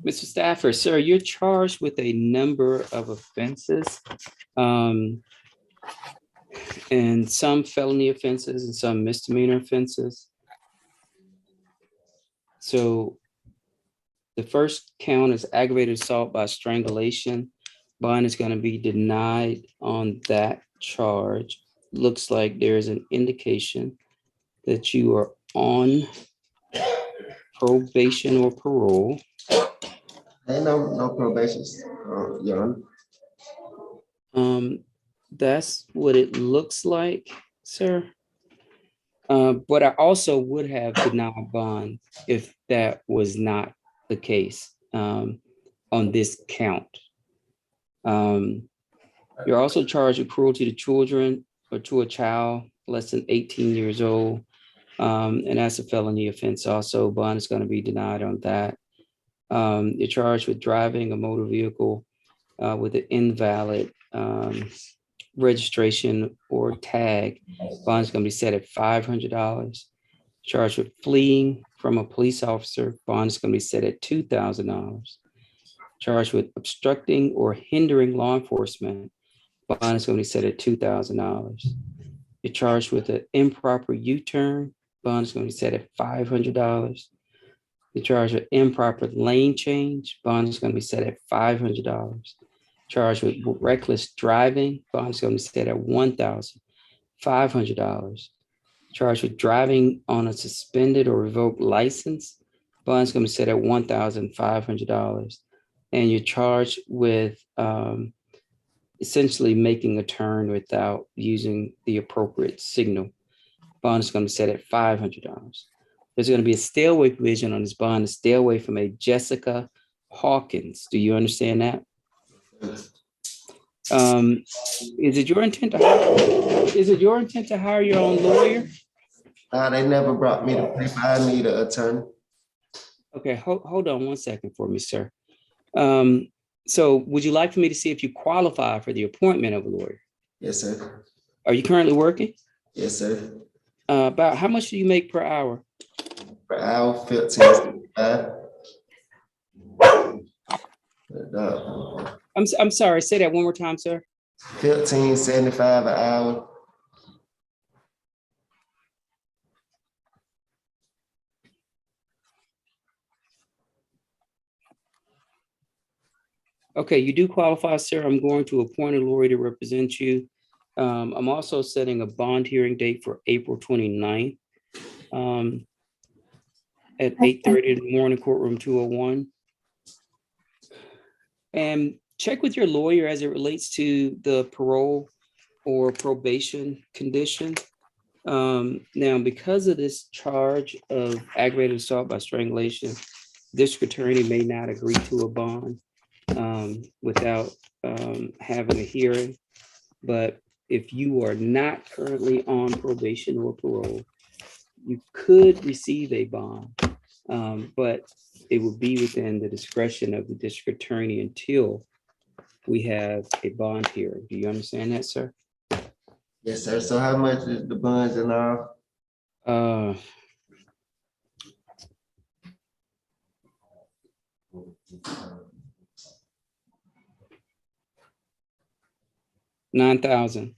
Mr. Stafford, sir, you're charged with a number of offenses, and some felony offenses and some misdemeanor offenses. So the first count is aggravated assault by strangulation. Bond is going to be denied on that charge. Looks like there is an indication that you are on probation or parole. Ain't no probation, Your Honor. That's what it looks like, sir. But I also would have denied bond if that was not the case on this count. You're also charged with cruelty to children or to a child less than 18 years old. And that's a felony offense also. Bond is going to be denied on that. You're charged with driving a motor vehicle with an invalid registration or tag. Bond is going to be set at $500. Charged with fleeing from a police officer. Bond is going to be set at $2,000. Charged with obstructing or hindering law enforcement. Bond is going to be set at $2,000. You're charged with an improper U-turn. Bond is going to be set at $500. You're charged with improper lane change. Bond is going to be set at $500. Charged with reckless driving. Bond is going to be set at $1,500. Charged with driving on a suspended or revoked license. Bond is going to be set at $1,500. And you're charged with essentially making a turn without using the appropriate signal. Bond is going to be set at $500. There's going to be a stay away provision on this bond, to stay away from a Jessica Hawkins. Do you understand that? Is it your intent to hire your own lawyer? They never brought me the paper. I need an attorney. Okay, hold on one second for me, sir. So would you like for me to see if you qualify for the appointment of a lawyer? Yes, sir. Are you currently working? Yes, sir. About how much do you make per hour? Per hour, 15.75. I'm sorry, say that one more time, sir. 15.75 an hour. Okay, you do qualify, sir. I'm going to appoint a lawyer to represent you. I'm also setting a bond hearing date for April 29th at 8:30 in the morning, courtroom 201. And check with your lawyer as it relates to the parole or probation condition. Now, because of this charge of aggravated assault by strangulation, district attorney may not agree to a bond without having a hearing. But if you are not currently on probation or parole, you could receive a bond, but it will be within the discretion of the district attorney until we have a bond hearing. Do you understand that, sir? Yes, sir. So how much is the bonds and all? $9,000.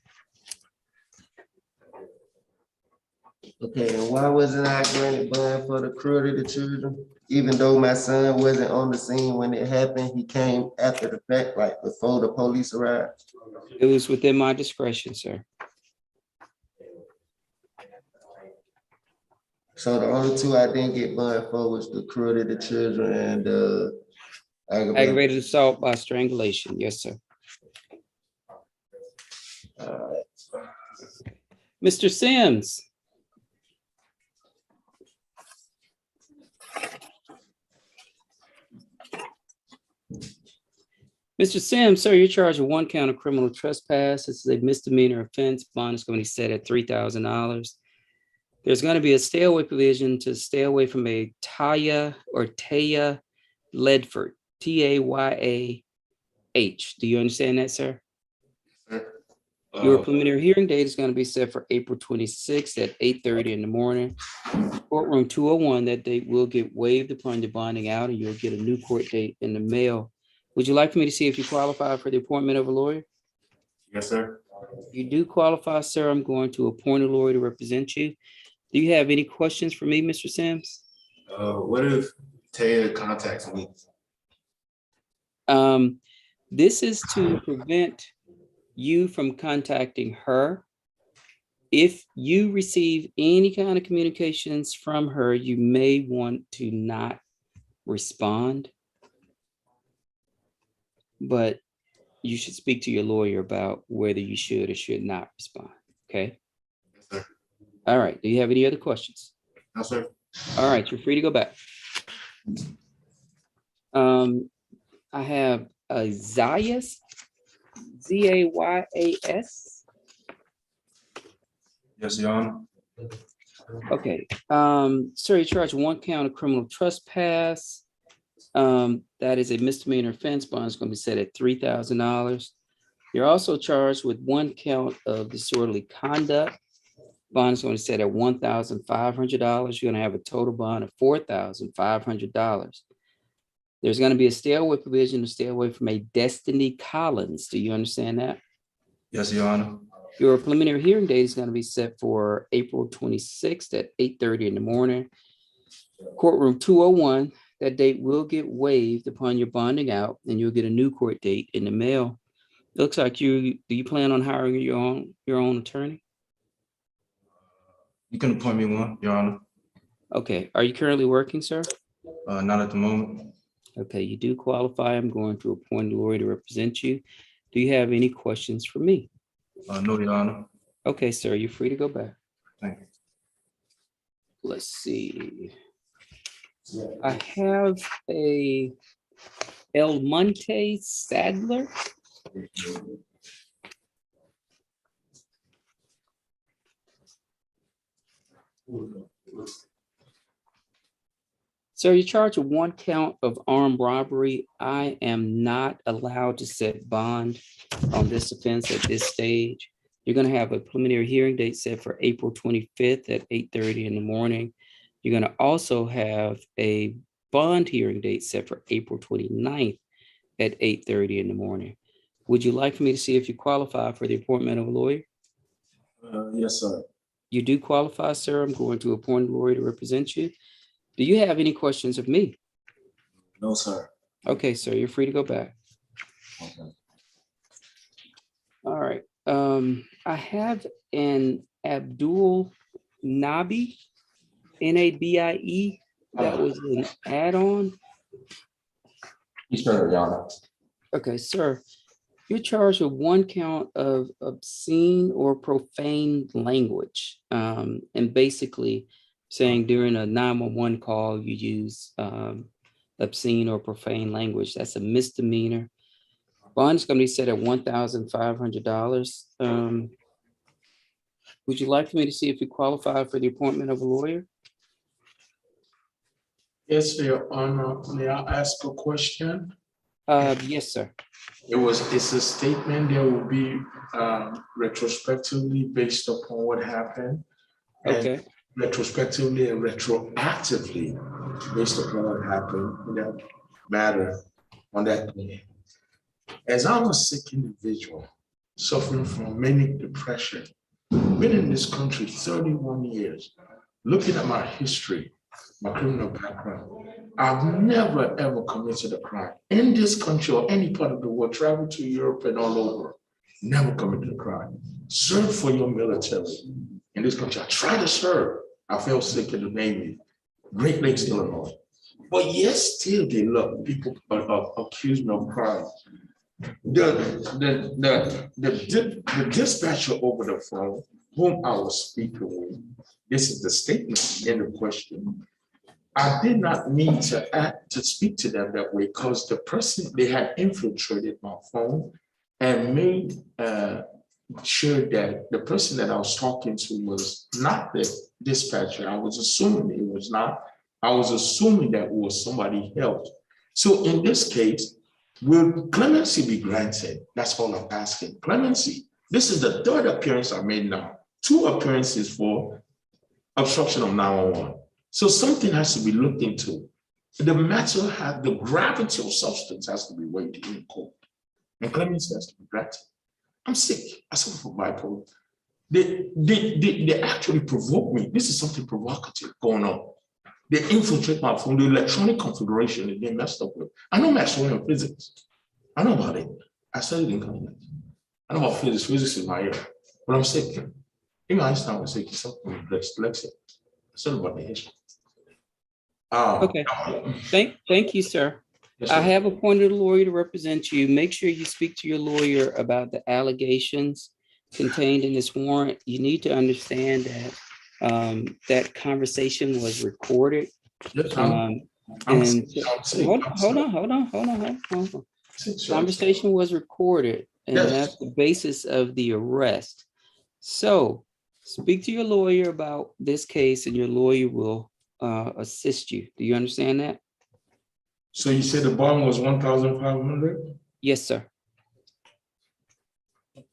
Okay, and why wasn't I granted bond for the cruelty to children? Even though my son wasn't on the scene when it happened, he came after the fact, like before the police arrived. It was within my discretion, sir. So the only two I didn't get bond for was the cruelty to children and Aggravated assault by strangulation. Yes, sir. Mr. Sims. Mr. Sims, sir, you're charged with 1 count of criminal trespass. This is a misdemeanor offense. Bond is going to be set at $3,000. There's going to be a stay away provision to stay away from a Taya Ledford, Tayah. Do you understand that, sir? Your preliminary hearing date is going to be set for April 26th at 8:30 in the morning. Courtroom 201, that date will get waived upon your bonding out, and you'll get a new court date in the mail. Would you like for me to see if you qualify for the appointment of a lawyer? Yes, sir. You do qualify, sir. I'm going to appoint a lawyer to represent you. Do you have any questions for me, Mr. Sims? What if Taya contacts me? This is to prevent you from contacting her. If you receive any kind of communications from her, you may want to not respond. But you should speak to your lawyer about whether you should or should not respond. Okay. Yes, sir. All right. Do you have any other questions? No, sir. All right. You're free to go back. I have Zayas, Zayas. Yes, Your Honor. Okay. Sir, you're charged with 1 count of criminal trespass. That is a misdemeanor offense. Bond is going to be set at $3,000. You're also charged with 1 count of disorderly conduct. Bond is going to be set at $1,500. You're going to have a total bond of $4,500. There's going to be a stay away provision to stay away from a Destiny Collins. Do you understand that? Yes, Your Honor. Your preliminary hearing date is going to be set for April 26th at 8:30 in the morning. Courtroom 201, that date will get waived upon your bonding out, and you'll get a new court date in the mail. Looks like do you plan on hiring your own attorney? You can appoint me one, Your Honor. Okay. Are you currently working, sir? Not at the moment. Okay, you do qualify. I'm going to appoint a lawyer to represent you. Do you have any questions for me? No, Your Honor. Okay, sir, you're free to go back. Thank you. Let's see. I have a El Monte Sadler. So you're charged with 1 count of armed robbery. I am not allowed to set bond on this offense at this stage. You're going to have a preliminary hearing date set for April 25th at 8:30 in the morning. You're going to also have a bond hearing date set for April 29th at 8:30 in the morning. Would you like for me to see if you qualify for the appointment of a lawyer? Yes, sir. You do qualify, sir. I'm going to appoint a lawyer to represent you. Do you have any questions of me? No, sir. Okay, sir, you're free to go back. Okay. All right. I have an Abdul Nabi, Nabie. That was an add-on. He's Your Honor. Okay, sir. You're charged with 1 count of obscene or profane language. And basically saying during a 911 call, you use obscene or profane language. That's a misdemeanor. Bond is going to be set at $1,500. Would you like for me to see if you qualify for the appointment of a lawyer? Yes, Your Honor. May I ask a question? Yes, sir. It's a statement that will be retrospectively based upon what happened. Okay. And retrospectively and retroactively based upon what happened in that matter on that day. As I'm a sick individual suffering from manic depression, been in this country 31 years, looking at my history, my criminal background, I've never ever committed a crime in this country or any part of the world, traveled to Europe and all over, never committed a crime. Serve for your military in this country. I tried to serve. I fell sick in the Navy, Great Lakes, Illinois. But yet still they look, people accuse me of crime. The dispatcher over the phone, whom I was speaking with, this is the statement in the question. I did not mean to speak to them that way because the person, they had infiltrated my phone and made sure that the person that I was talking to was not the dispatcher. I was assuming it was not. I was assuming that it was somebody else. So in this case, will clemency be granted? That's all I'm asking. Clemency. This is the third appearance I made now. 2 appearances for obstruction of 911. So something has to be looked into. The matter had the gravity of substance has to be weighed in court. And clemency has to be granted. I'm sick. I suffer from bipolar. They actually provoke me. This is something provocative going on. They infiltrate my phone, the electronic configuration that they messed up with. I know Maxwell in physics. I know about it. I studied in college. I know about physics. Physics is my area. But I'm sick. Even Einstein was sick. He suffered from dyslexia. I studied about the history. Okay. Thank you, sir. I have appointed a lawyer to represent you. Make sure you speak to your lawyer about the allegations contained in this warrant. You need to understand that that conversation was recorded. Yes, And hold on. Conversation was recorded, and that's the basis of the arrest. So speak to your lawyer about this case, and your lawyer will assist you. Do you understand that? So you said the bond was 1,500? Yes, sir.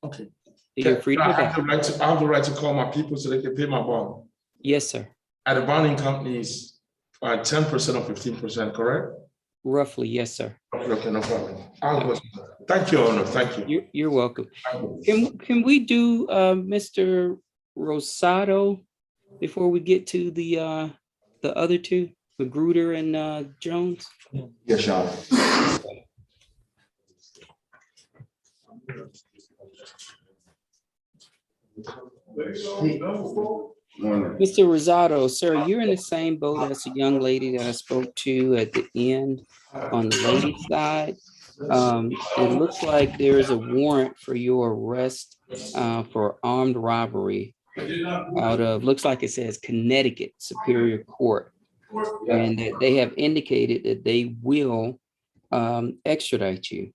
Okay. You're free to go I back. have the right to call my people so they can pay my bond. Yes, sir. At the bonding companies, 10% or 15%, correct? Roughly, yes, sir. Okay, no problem. Thank you, Honor. Thank you. You're welcome. Can we do Mr. Rosado before we get to the other two, Magruder and Jones? Yes, Sean. Mr. Rosado, sir, you're in the same boat as the young lady that I spoke to at the end on the lady side. It looks like there is a warrant for your arrest for armed robbery out of, looks like it says Connecticut Superior Court. And that they have indicated that they will extradite you.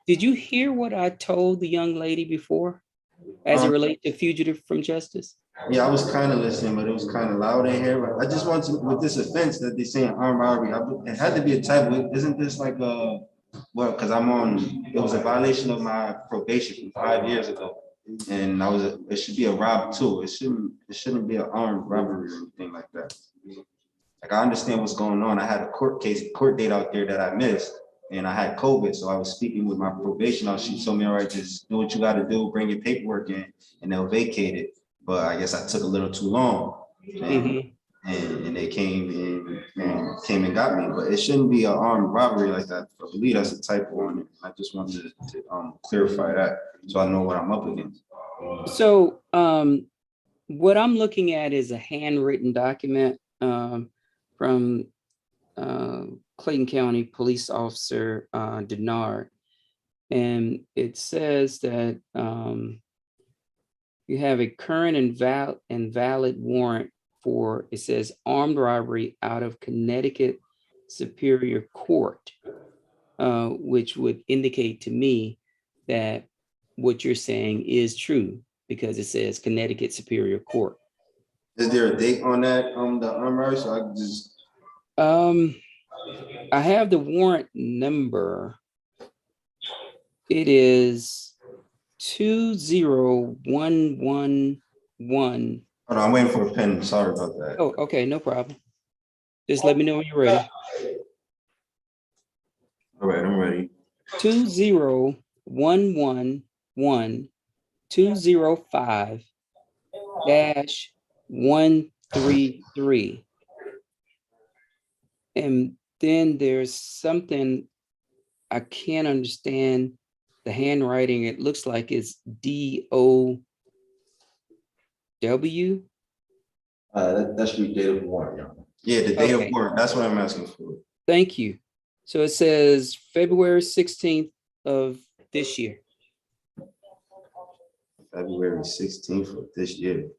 Did you hear what I told the young lady before as it relates to fugitive from justice? Yeah, I was kind of listening, but it was kind of loud in here. But I just want to, with this offense that they're saying armed robbery, it had to be a type of, isn't this like a, well, because it was a violation of my probation from 5 years ago. And it should be a rob too. It shouldn't be an armed robbery or anything like that. Like, I understand what's going on. I had a court date out there that I missed, and I had COVID. So I was speaking with my probation officer. She told me, all right, just do what you got to do, bring your paperwork in, and they'll vacate it. But I guess I took a little too long. And they came and got me. But it shouldn't be an armed robbery like that. I believe that's a typo on it. I just wanted to clarify that so I know what I'm up against. So what I'm looking at is a handwritten document from Clayton County Police Officer Denard. And it says that you have a current and valid warrant for, it says armed robbery out of Connecticut Superior Court, which would indicate to me that what you're saying is true because it says Connecticut Superior Court. Is there a date on that, the armed robbery? So I can just... I have the warrant number. It is 20111. Hold on, I'm waiting for a pen. Sorry about that. Oh, okay, no problem. Just let me know when you're ready. All right, I'm ready. 20111 205-1 3-3. And then there's something I can't understand the handwriting. It looks like it's DOW. That should be date of warrant, Your Honor. Yeah, the date of Okay. warrant, that's what I'm asking for. Thank you. So it says February 16th of this year. February 16th of this year.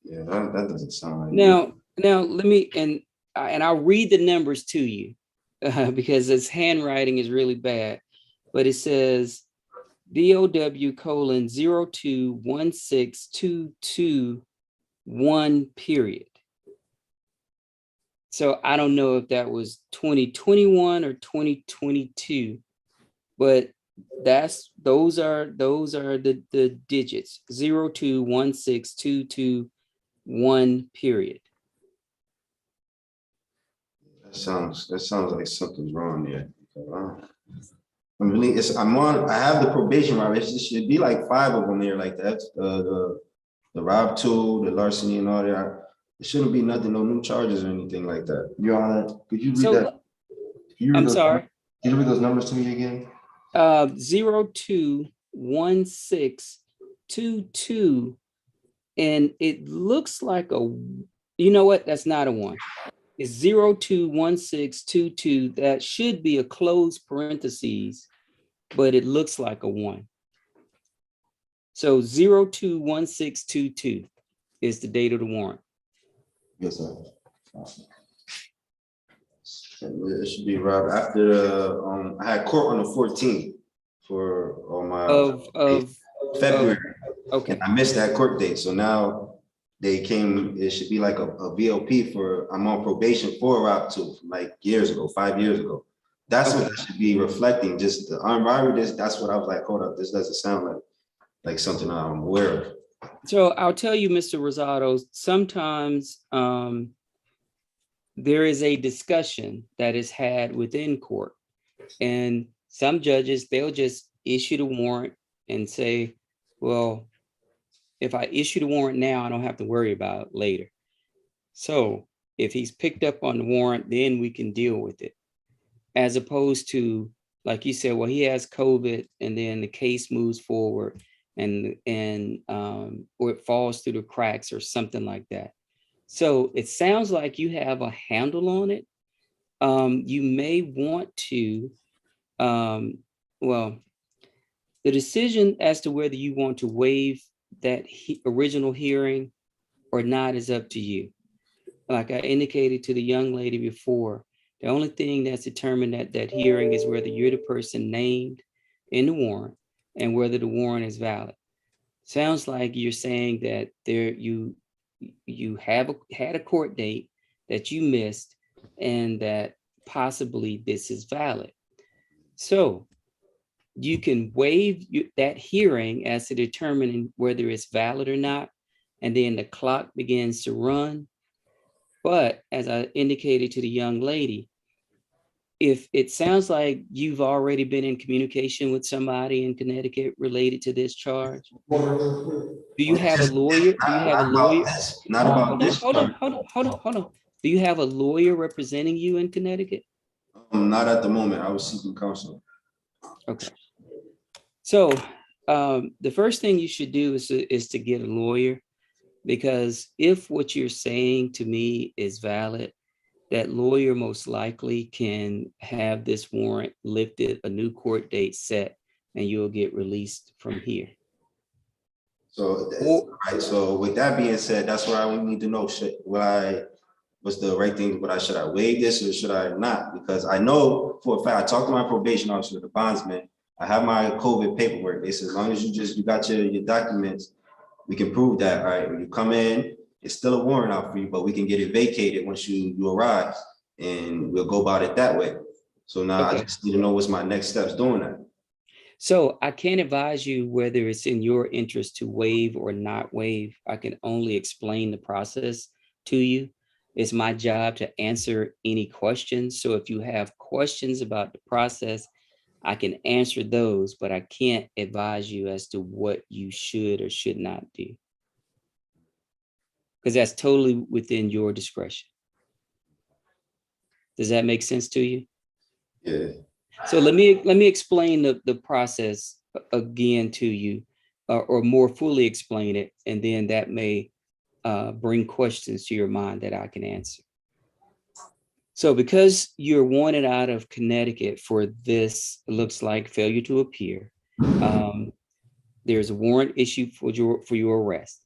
Yeah, that doesn't sound like. Now let me, and I'll read the numbers to you because its handwriting is really bad, but it says DOW:0216221 period. So I don't know if that was 2021 or 2022, but those are the digits 0216221 period. That sounds like something's wrong there. I mean, I have the probation, right? It should be like 5 of them there, like that. The rob tool, the larceny and all that. It shouldn't be nothing, no new charges or anything like that. Your Honor, could you read So, that? I'm sorry. Can you read those numbers to me again? 021622, and it looks like you know what? That's not a 1. It's 021622. That should be a closed parentheses, but it looks like a 1. So 021622 is the date of the warrant. Yes, sir. It should be right after the I had court on the 14th for all my Of February. Okay. And I missed that court date. So now they came, it should be like a VOP for, I'm on probation for a rob tool from like years ago, 5 years ago. That's what that should be reflecting, just the armed robbery. That's what I was like, hold up, this doesn't sound like something I'm aware of. So I'll tell you, Mr. Rosado, sometimes there is a discussion that is had within court, and some judges, they'll just issue the warrant and say, well, if I issue the warrant now, I don't have to worry about it later. So if he's picked up on the warrant, then we can deal with it. As opposed to, like you said, well, he has COVID and then the case moves forward and or it falls through the cracks or something like that. So it sounds like you have a handle on it. You may want to, well, the decision as to whether you want to waive that original hearing or not is up to you. Like I indicated to the young lady before, the only thing that's determined at that hearing is whether you're the person named in the warrant and whether the warrant is valid. Sounds like you're saying that you had a court date that you missed and that possibly this is valid. So you can waive that hearing as to determining whether it's valid or not, and then the clock begins to run. But as I indicated to the young lady, if it sounds like you've already been in communication with somebody in Connecticut related to this charge, do you have a lawyer? Do you have a lawyer? Not about this. Hold on. Do you have a lawyer representing you in Connecticut? Not at the moment. I was seeking counsel. Okay. So the first thing you should do is to get a lawyer, because if what you're saying to me is valid, that lawyer most likely can have this warrant lifted, a new court date set, and you'll get released from here. So, right. So with that being said, that's what I need to know. What's the right thing? Should I waive this or should I not? Because I know for a fact, I talked to my probation officer, the bondsman. I have my COVID paperwork. They said, as long as you got your documents, we can prove that, right? When you come in, it's still a warrant out for you, but we can get it vacated once you arrive, and we'll go about it that way. So now I just need to know what's my next steps doing that. So I can't advise you whether it's in your interest to waive or not waive. I can only explain the process to you. It's my job to answer any questions. So if you have questions about the process, I can answer those, but I can't advise you as to what you should or should not do. because that's totally within your discretion. Does that make sense to you? Yeah. So let me explain the process again to you, or more fully explain it, and then that may bring questions to your mind that I can answer. So because you're wanted out of Connecticut for this, looks like failure to appear, there's a warrant issued for your arrest.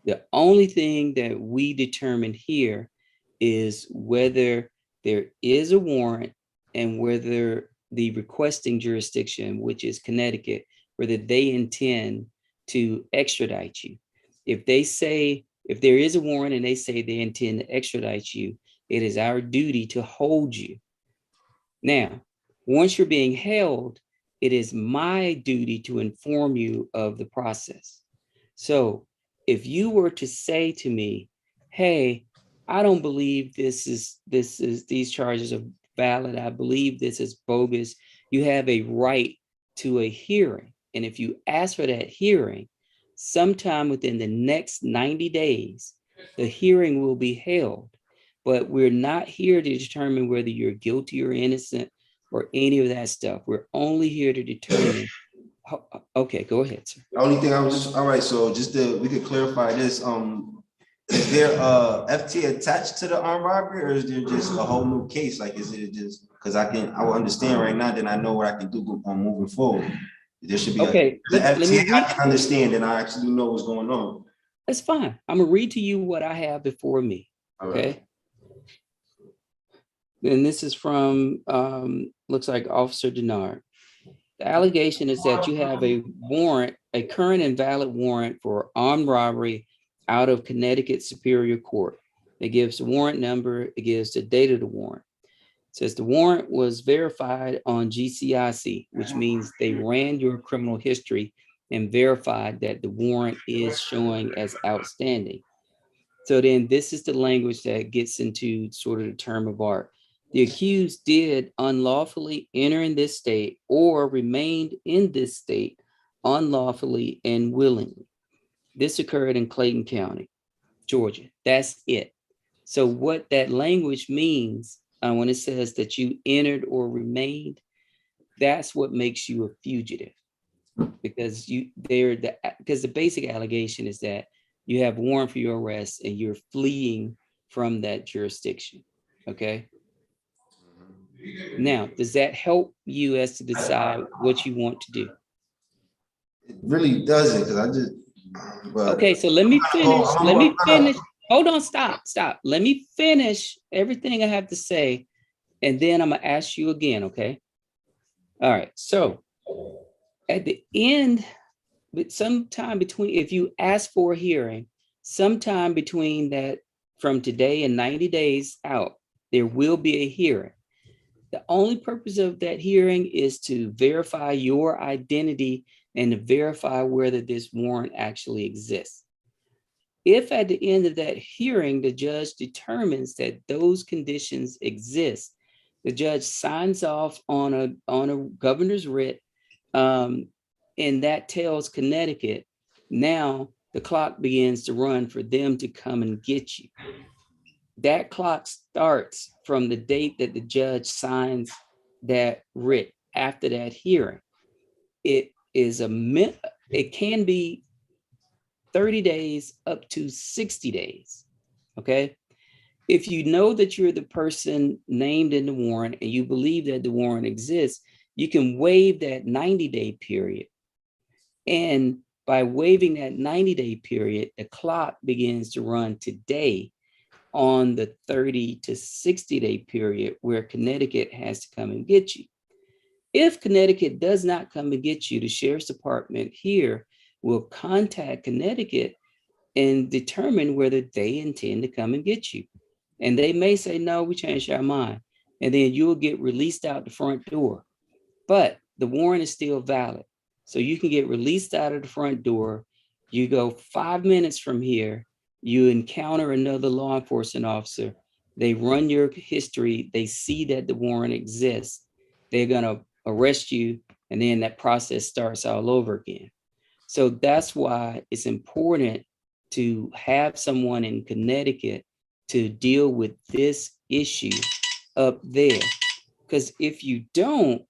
The only thing that we determine here is whether there is a warrant and whether the requesting jurisdiction, which is Connecticut, whether they intend to extradite you. If there is a warrant and they say they intend to extradite you, it is our duty to hold you. Now, once you're being held, it is my duty to inform you of the process. So if you were to say to me, hey, I don't believe these charges are valid, I believe this is bogus, you have a right to a hearing. And if you ask for that hearing, sometime within the next 90 days, the hearing will be held. But we're not here to determine whether you're guilty or innocent or any of that stuff. We're only here to determine. Okay, go ahead, sir. The only thing I was just, all right, so just we could clarify this. Is there a FT attached to the armed robbery, or is there just a whole new case? Like, is it just, because I will understand right now, then I know what I can do on moving forward. There should be okay. Let me I can understand, and I actually know what's going on. That's fine. I'm gonna read to you what I have before me. Okay. Right. And this is from looks like Officer Denard. The allegation is that you have a warrant, a current and valid warrant for armed robbery out of Connecticut Superior Court. It gives the warrant number, it gives the date of the warrant. It says the warrant was verified on GCIC, which means they ran your criminal history and verified that the warrant is showing as outstanding. So then this is the language that gets into sort of the term of art. The accused did unlawfully enter in this state or remained in this state unlawfully and willingly. This occurred in Clayton County, Georgia. That's it. So what that language means when it says that you entered or remained, that's what makes you a fugitive, because because the basic allegation is that you have warrant for your arrest and you're fleeing from that jurisdiction. Okay. Now, does that help you as to decide what you want to do? It really doesn't, because I just. Okay, so let me finish. Hold on, stop. Let me finish everything I have to say, and then I'm gonna ask you again, okay? All right, so at the end, but sometime between, if you ask for a hearing, sometime between that, from today and 90 days out, there will be a hearing. The only purpose of that hearing is to verify your identity and to verify whether this warrant actually exists. If at the end of that hearing, the judge determines that those conditions exist, the judge signs off on a governor's writ, and that tells Connecticut, now the clock begins to run for them to come and get you. That clock starts from the date that the judge signs that writ after that hearing. It can be 30 days up to 60 days. Okay. If you know that you're the person named in the warrant and you believe that the warrant exists, you can waive that 90-day period. And by waiving that 90-day period, the clock begins to run today on the 30 to 60-day period where Connecticut has to come and get you. If Connecticut does not come and get you, the sheriff's department here will contact Connecticut and determine whether they intend to come and get you. And they may say, no, we changed our mind. And then you'll get released out the front door. But the warrant is still valid. So you can get released out of the front door. You go 5 minutes from here, you encounter another law enforcement officer. They run your history. They see that the warrant exists. They're going to arrest you. And then that process starts all over again. So that's why it's important to have someone in Connecticut to deal with this issue up there. Because if you don't,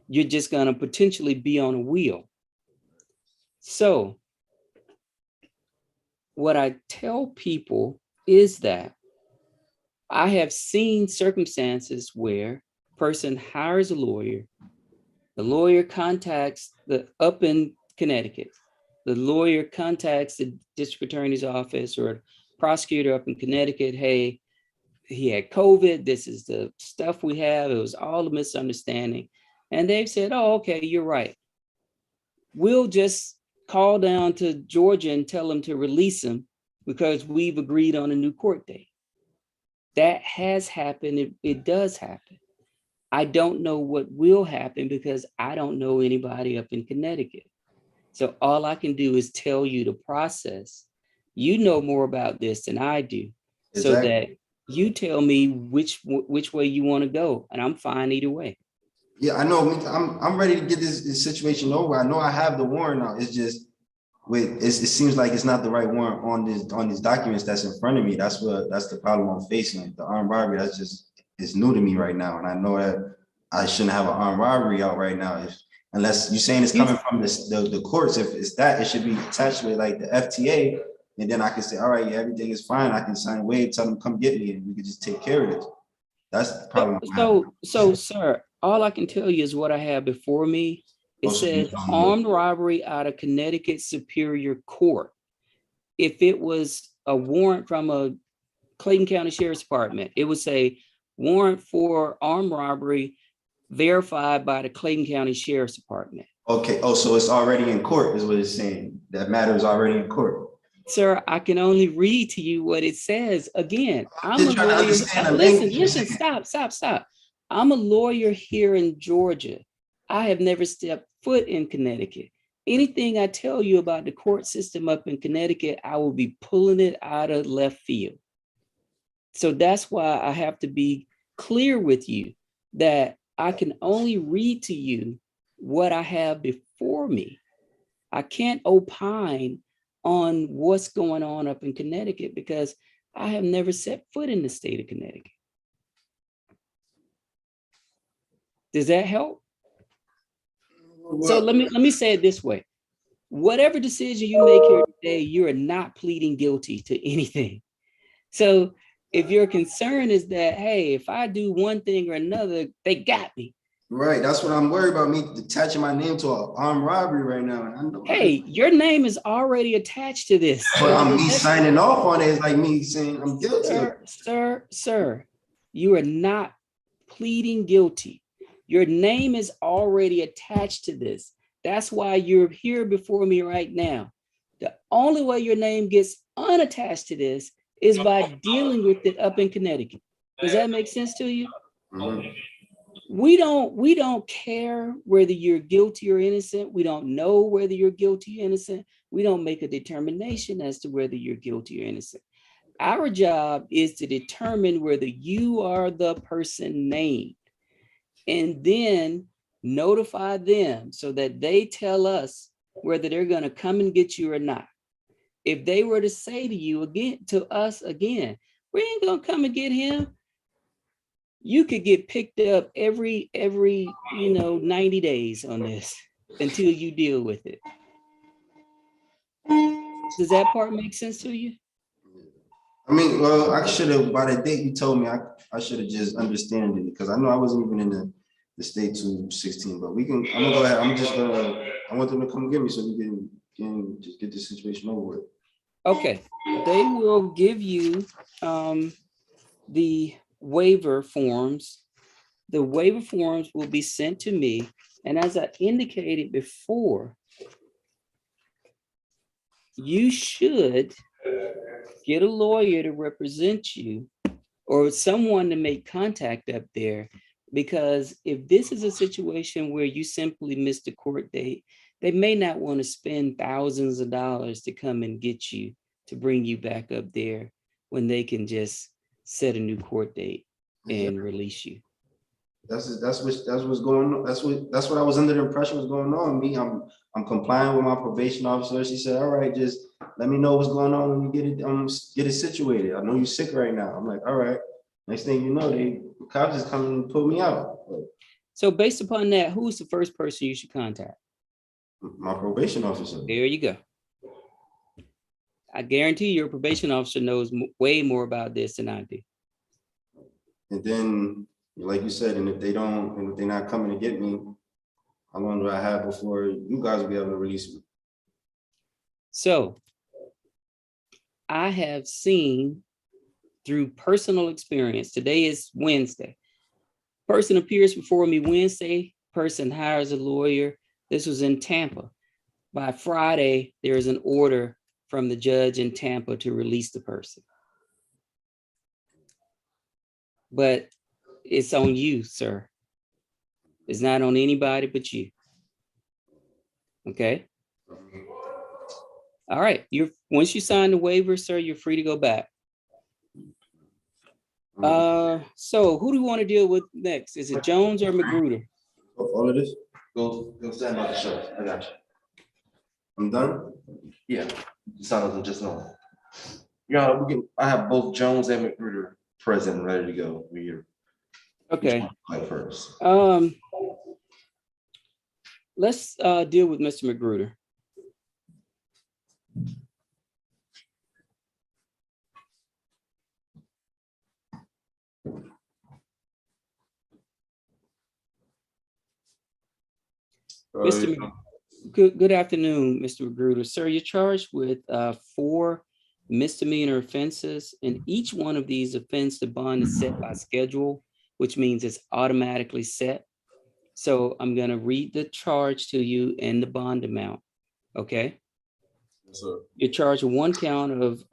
you're just going to potentially be on a wheel. So what I tell people is that I have seen circumstances where a person hires a lawyer, the lawyer contacts up in Connecticut, the lawyer contacts the district attorney's office or prosecutor up in Connecticut. Hey, he had COVID. This is the stuff we have. It was all a misunderstanding. And they've said, oh, okay, you're right. We'll just call down to Georgia and tell them to release him because we've agreed on a new court date. That has happened. It does happen. I don't know what will happen because I don't know anybody up in Connecticut. So all I can do is tell you the process. You know more about this than I do. Exactly. So that you tell me which way you want to go, and I'm fine either way. Yeah, I know. I'm ready to get this situation over. I know I have the warrant now. It's just it seems like it's not the right warrant on these documents that's in front of me. That's the problem I'm facing. The armed robbery, it's new to me right now, and I know that I shouldn't have an armed robbery out right now. Unless you're saying it's coming from the courts, if it's that, it should be attached with like the FTA, and then I can say, all right, yeah, everything is fine. I can sign away, tell them come get me, and we can just take care of it. That's the problem. So, sir, all I can tell you is what I have before me. It says armed robbery out of Connecticut Superior Court. If it was a warrant from a Clayton County Sheriff's Department, it would say warrant for armed robbery verified by the Clayton County Sheriff's Department. Okay. Oh, so it's already in court, is what it's saying. That matter is already in court. Sir, I can only read to you what it says. Again, I'm a lawyer. Listen, stop. I'm a lawyer here in Georgia. I have never stepped foot in Connecticut. Anything I tell you about the court system up in Connecticut, I will be pulling it out of left field. So that's why I have to be clear with you that I can only read to you what I have before me. I can't opine on what's going on up in Connecticut because I have never set foot in the state of Connecticut. Does that help? So let me say it this way. Whatever decision you make here today, you are not pleading guilty to anything. So if your concern is that, hey, if I do one thing or another, they got me. Right. That's what I'm worried about, me attaching my name to an armed robbery right now. And I know hey, your name is already attached to this. But me signing off on it is like me saying I'm guilty. Sir, you are not pleading guilty. Your name is already attached to this. That's why you're here before me right now. The only way your name gets unattached to this is by dealing with it up in Connecticut. Does that make sense to you? Mm-hmm. We don't care whether you're guilty or innocent. We don't know whether you're guilty or innocent. We don't make a determination as to whether you're guilty or innocent. Our job is to determine whether you are the person named and then notify them so that they tell us whether they're going to come and get you or not. If they were to say to us again, we ain't going to come and get him, you could get picked up every 90 days on this until you deal with it. Does that part make sense to you? I mean, well, I should have, by the date you told me, I should have just understood it because I know I wasn't even in the state to 16, but I'm gonna go ahead. I want them to come get me so we can just get this situation over with. Okay, they will give you the waiver forms. The waiver forms will be sent to me. And as I indicated before, you should get a lawyer to represent you or someone to make contact up there. Because if this is a situation where you simply missed a court date, they may not want to spend thousands of dollars to come and get you to bring you back up there when they can just set a new court date and release you. That's what's going on. That's what I was under the impression was going on. Me, I'm complying with my probation officer. She said, all right, just let me know what's going on when you get it situated. I know you're sick right now. I'm like, all right. Next thing you know, the cops just come and pull me out. So based upon that, who's the first person you should contact? My probation officer. There you go. I guarantee your probation officer knows way more about this than I do. And then, like you said, and if they're not coming to get me, how long do I have before you guys will be able to release me? So I have seen through personal experience, today is Wednesday. Person appears before me Wednesday, person hires a lawyer. This was in Tampa. By Friday, there is an order from the judge in Tampa to release the person. But it's on you, sir. It's not on anybody but you. Okay? All right. Once you sign the waiver, sir, you're free to go back. So who do you want to deal with next? Is it Jones or Magruder? All of this? Go stand by the shelf. I got you. I'm done? Yeah, sign up just normal. Yeah, I have both Jones and Magruder present and ready to go. We're here. Okay. Like first. Let's deal with Mr. Magruder. Good afternoon, Mr. Magruder. Sir, you're charged with 4 misdemeanor offenses. And each one of these offenses, the bond is set by schedule, which means it's automatically set. So I'm going to read the charge to you and the bond amount. Okay. Yes, sir. You're charged with 1 count of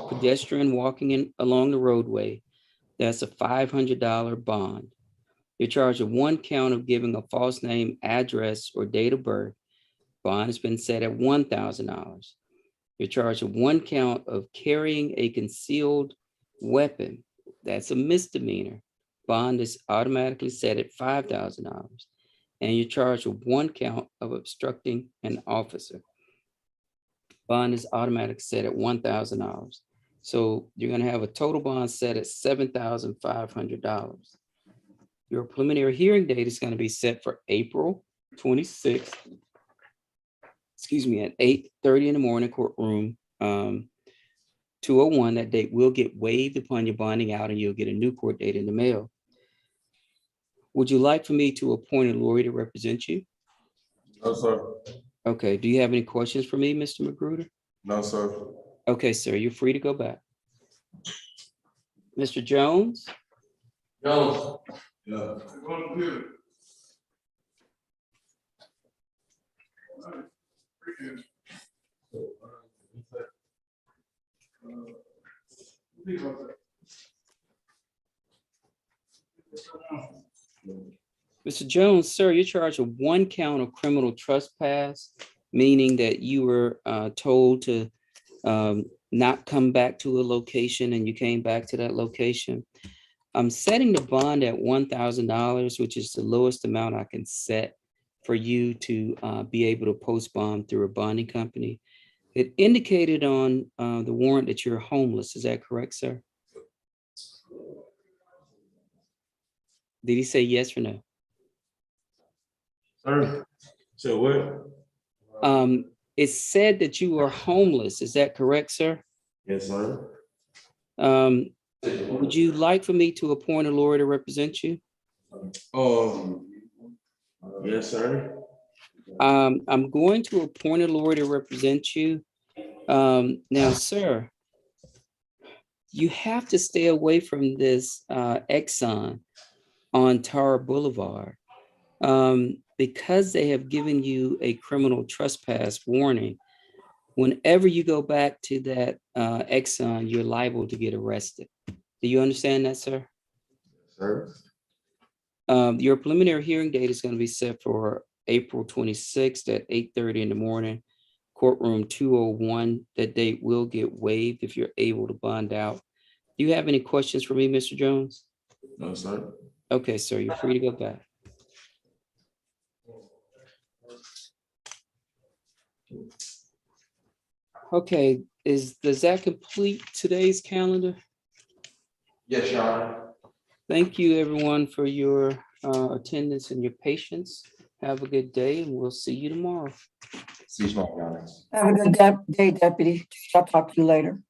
pedestrian walking along the roadway. That's a $500 bond. You're charged with 1 count of giving a false name, address, or date of birth. Bond has been set at $1,000. You're charged with 1 count of carrying a concealed weapon. That's a misdemeanor. Bond is automatically set at $5,000. And you're charged with 1 count of obstructing an officer. Bond is automatically set at $1,000. So you're going to have a total bond set at $7,500. Your preliminary hearing date is going to be set for April 26th. Excuse me, at 8:30 in the morning, courtroom 201. That date will get waived upon your bonding out, and you'll get a new court date in the mail. Would you like for me to appoint a lawyer to represent you? No, sir. Okay. Do you have any questions for me, Mr. Magruder? No, sir. Okay, sir. You're free to go back. Mr. Jones? Jones. Yeah. Mr. Jones, sir, you're charged with 1 count of criminal trespass, meaning that you were told to not come back to a location and you came back to that location. I'm setting the bond at $1,000, which is the lowest amount I can set for you to be able to post bond through a bonding company. It indicated on the warrant that you're homeless. Is that correct, sir? Did he say yes or no? Sir, so what? It said that you are homeless. Is that correct, sir? Yes, sir. Would you like for me to appoint a lawyer to represent you? Yes, sir. I'm going to appoint a lawyer to represent you. Now, sir, you have to stay away from this Exxon on Tara Boulevard because they have given you a criminal trespass warning. Whenever you go back to that Exxon, you're liable to get arrested. Do you understand that, sir? Sir. Your preliminary hearing date is going to be set for April 26th at 8:30 in the morning, courtroom 201. That date will get waived if you're able to bond out. Do you have any questions for me, Mr. Jones? No, sir. Okay, sir, you're free to go back. Okay, does that complete today's calendar? Yes, Your Honor. Thank you, everyone, for your attendance and your patience. Have a good day, and we'll see you tomorrow. See you tomorrow, Your Honor. Have a good day, Deputy. I'll talk to you later.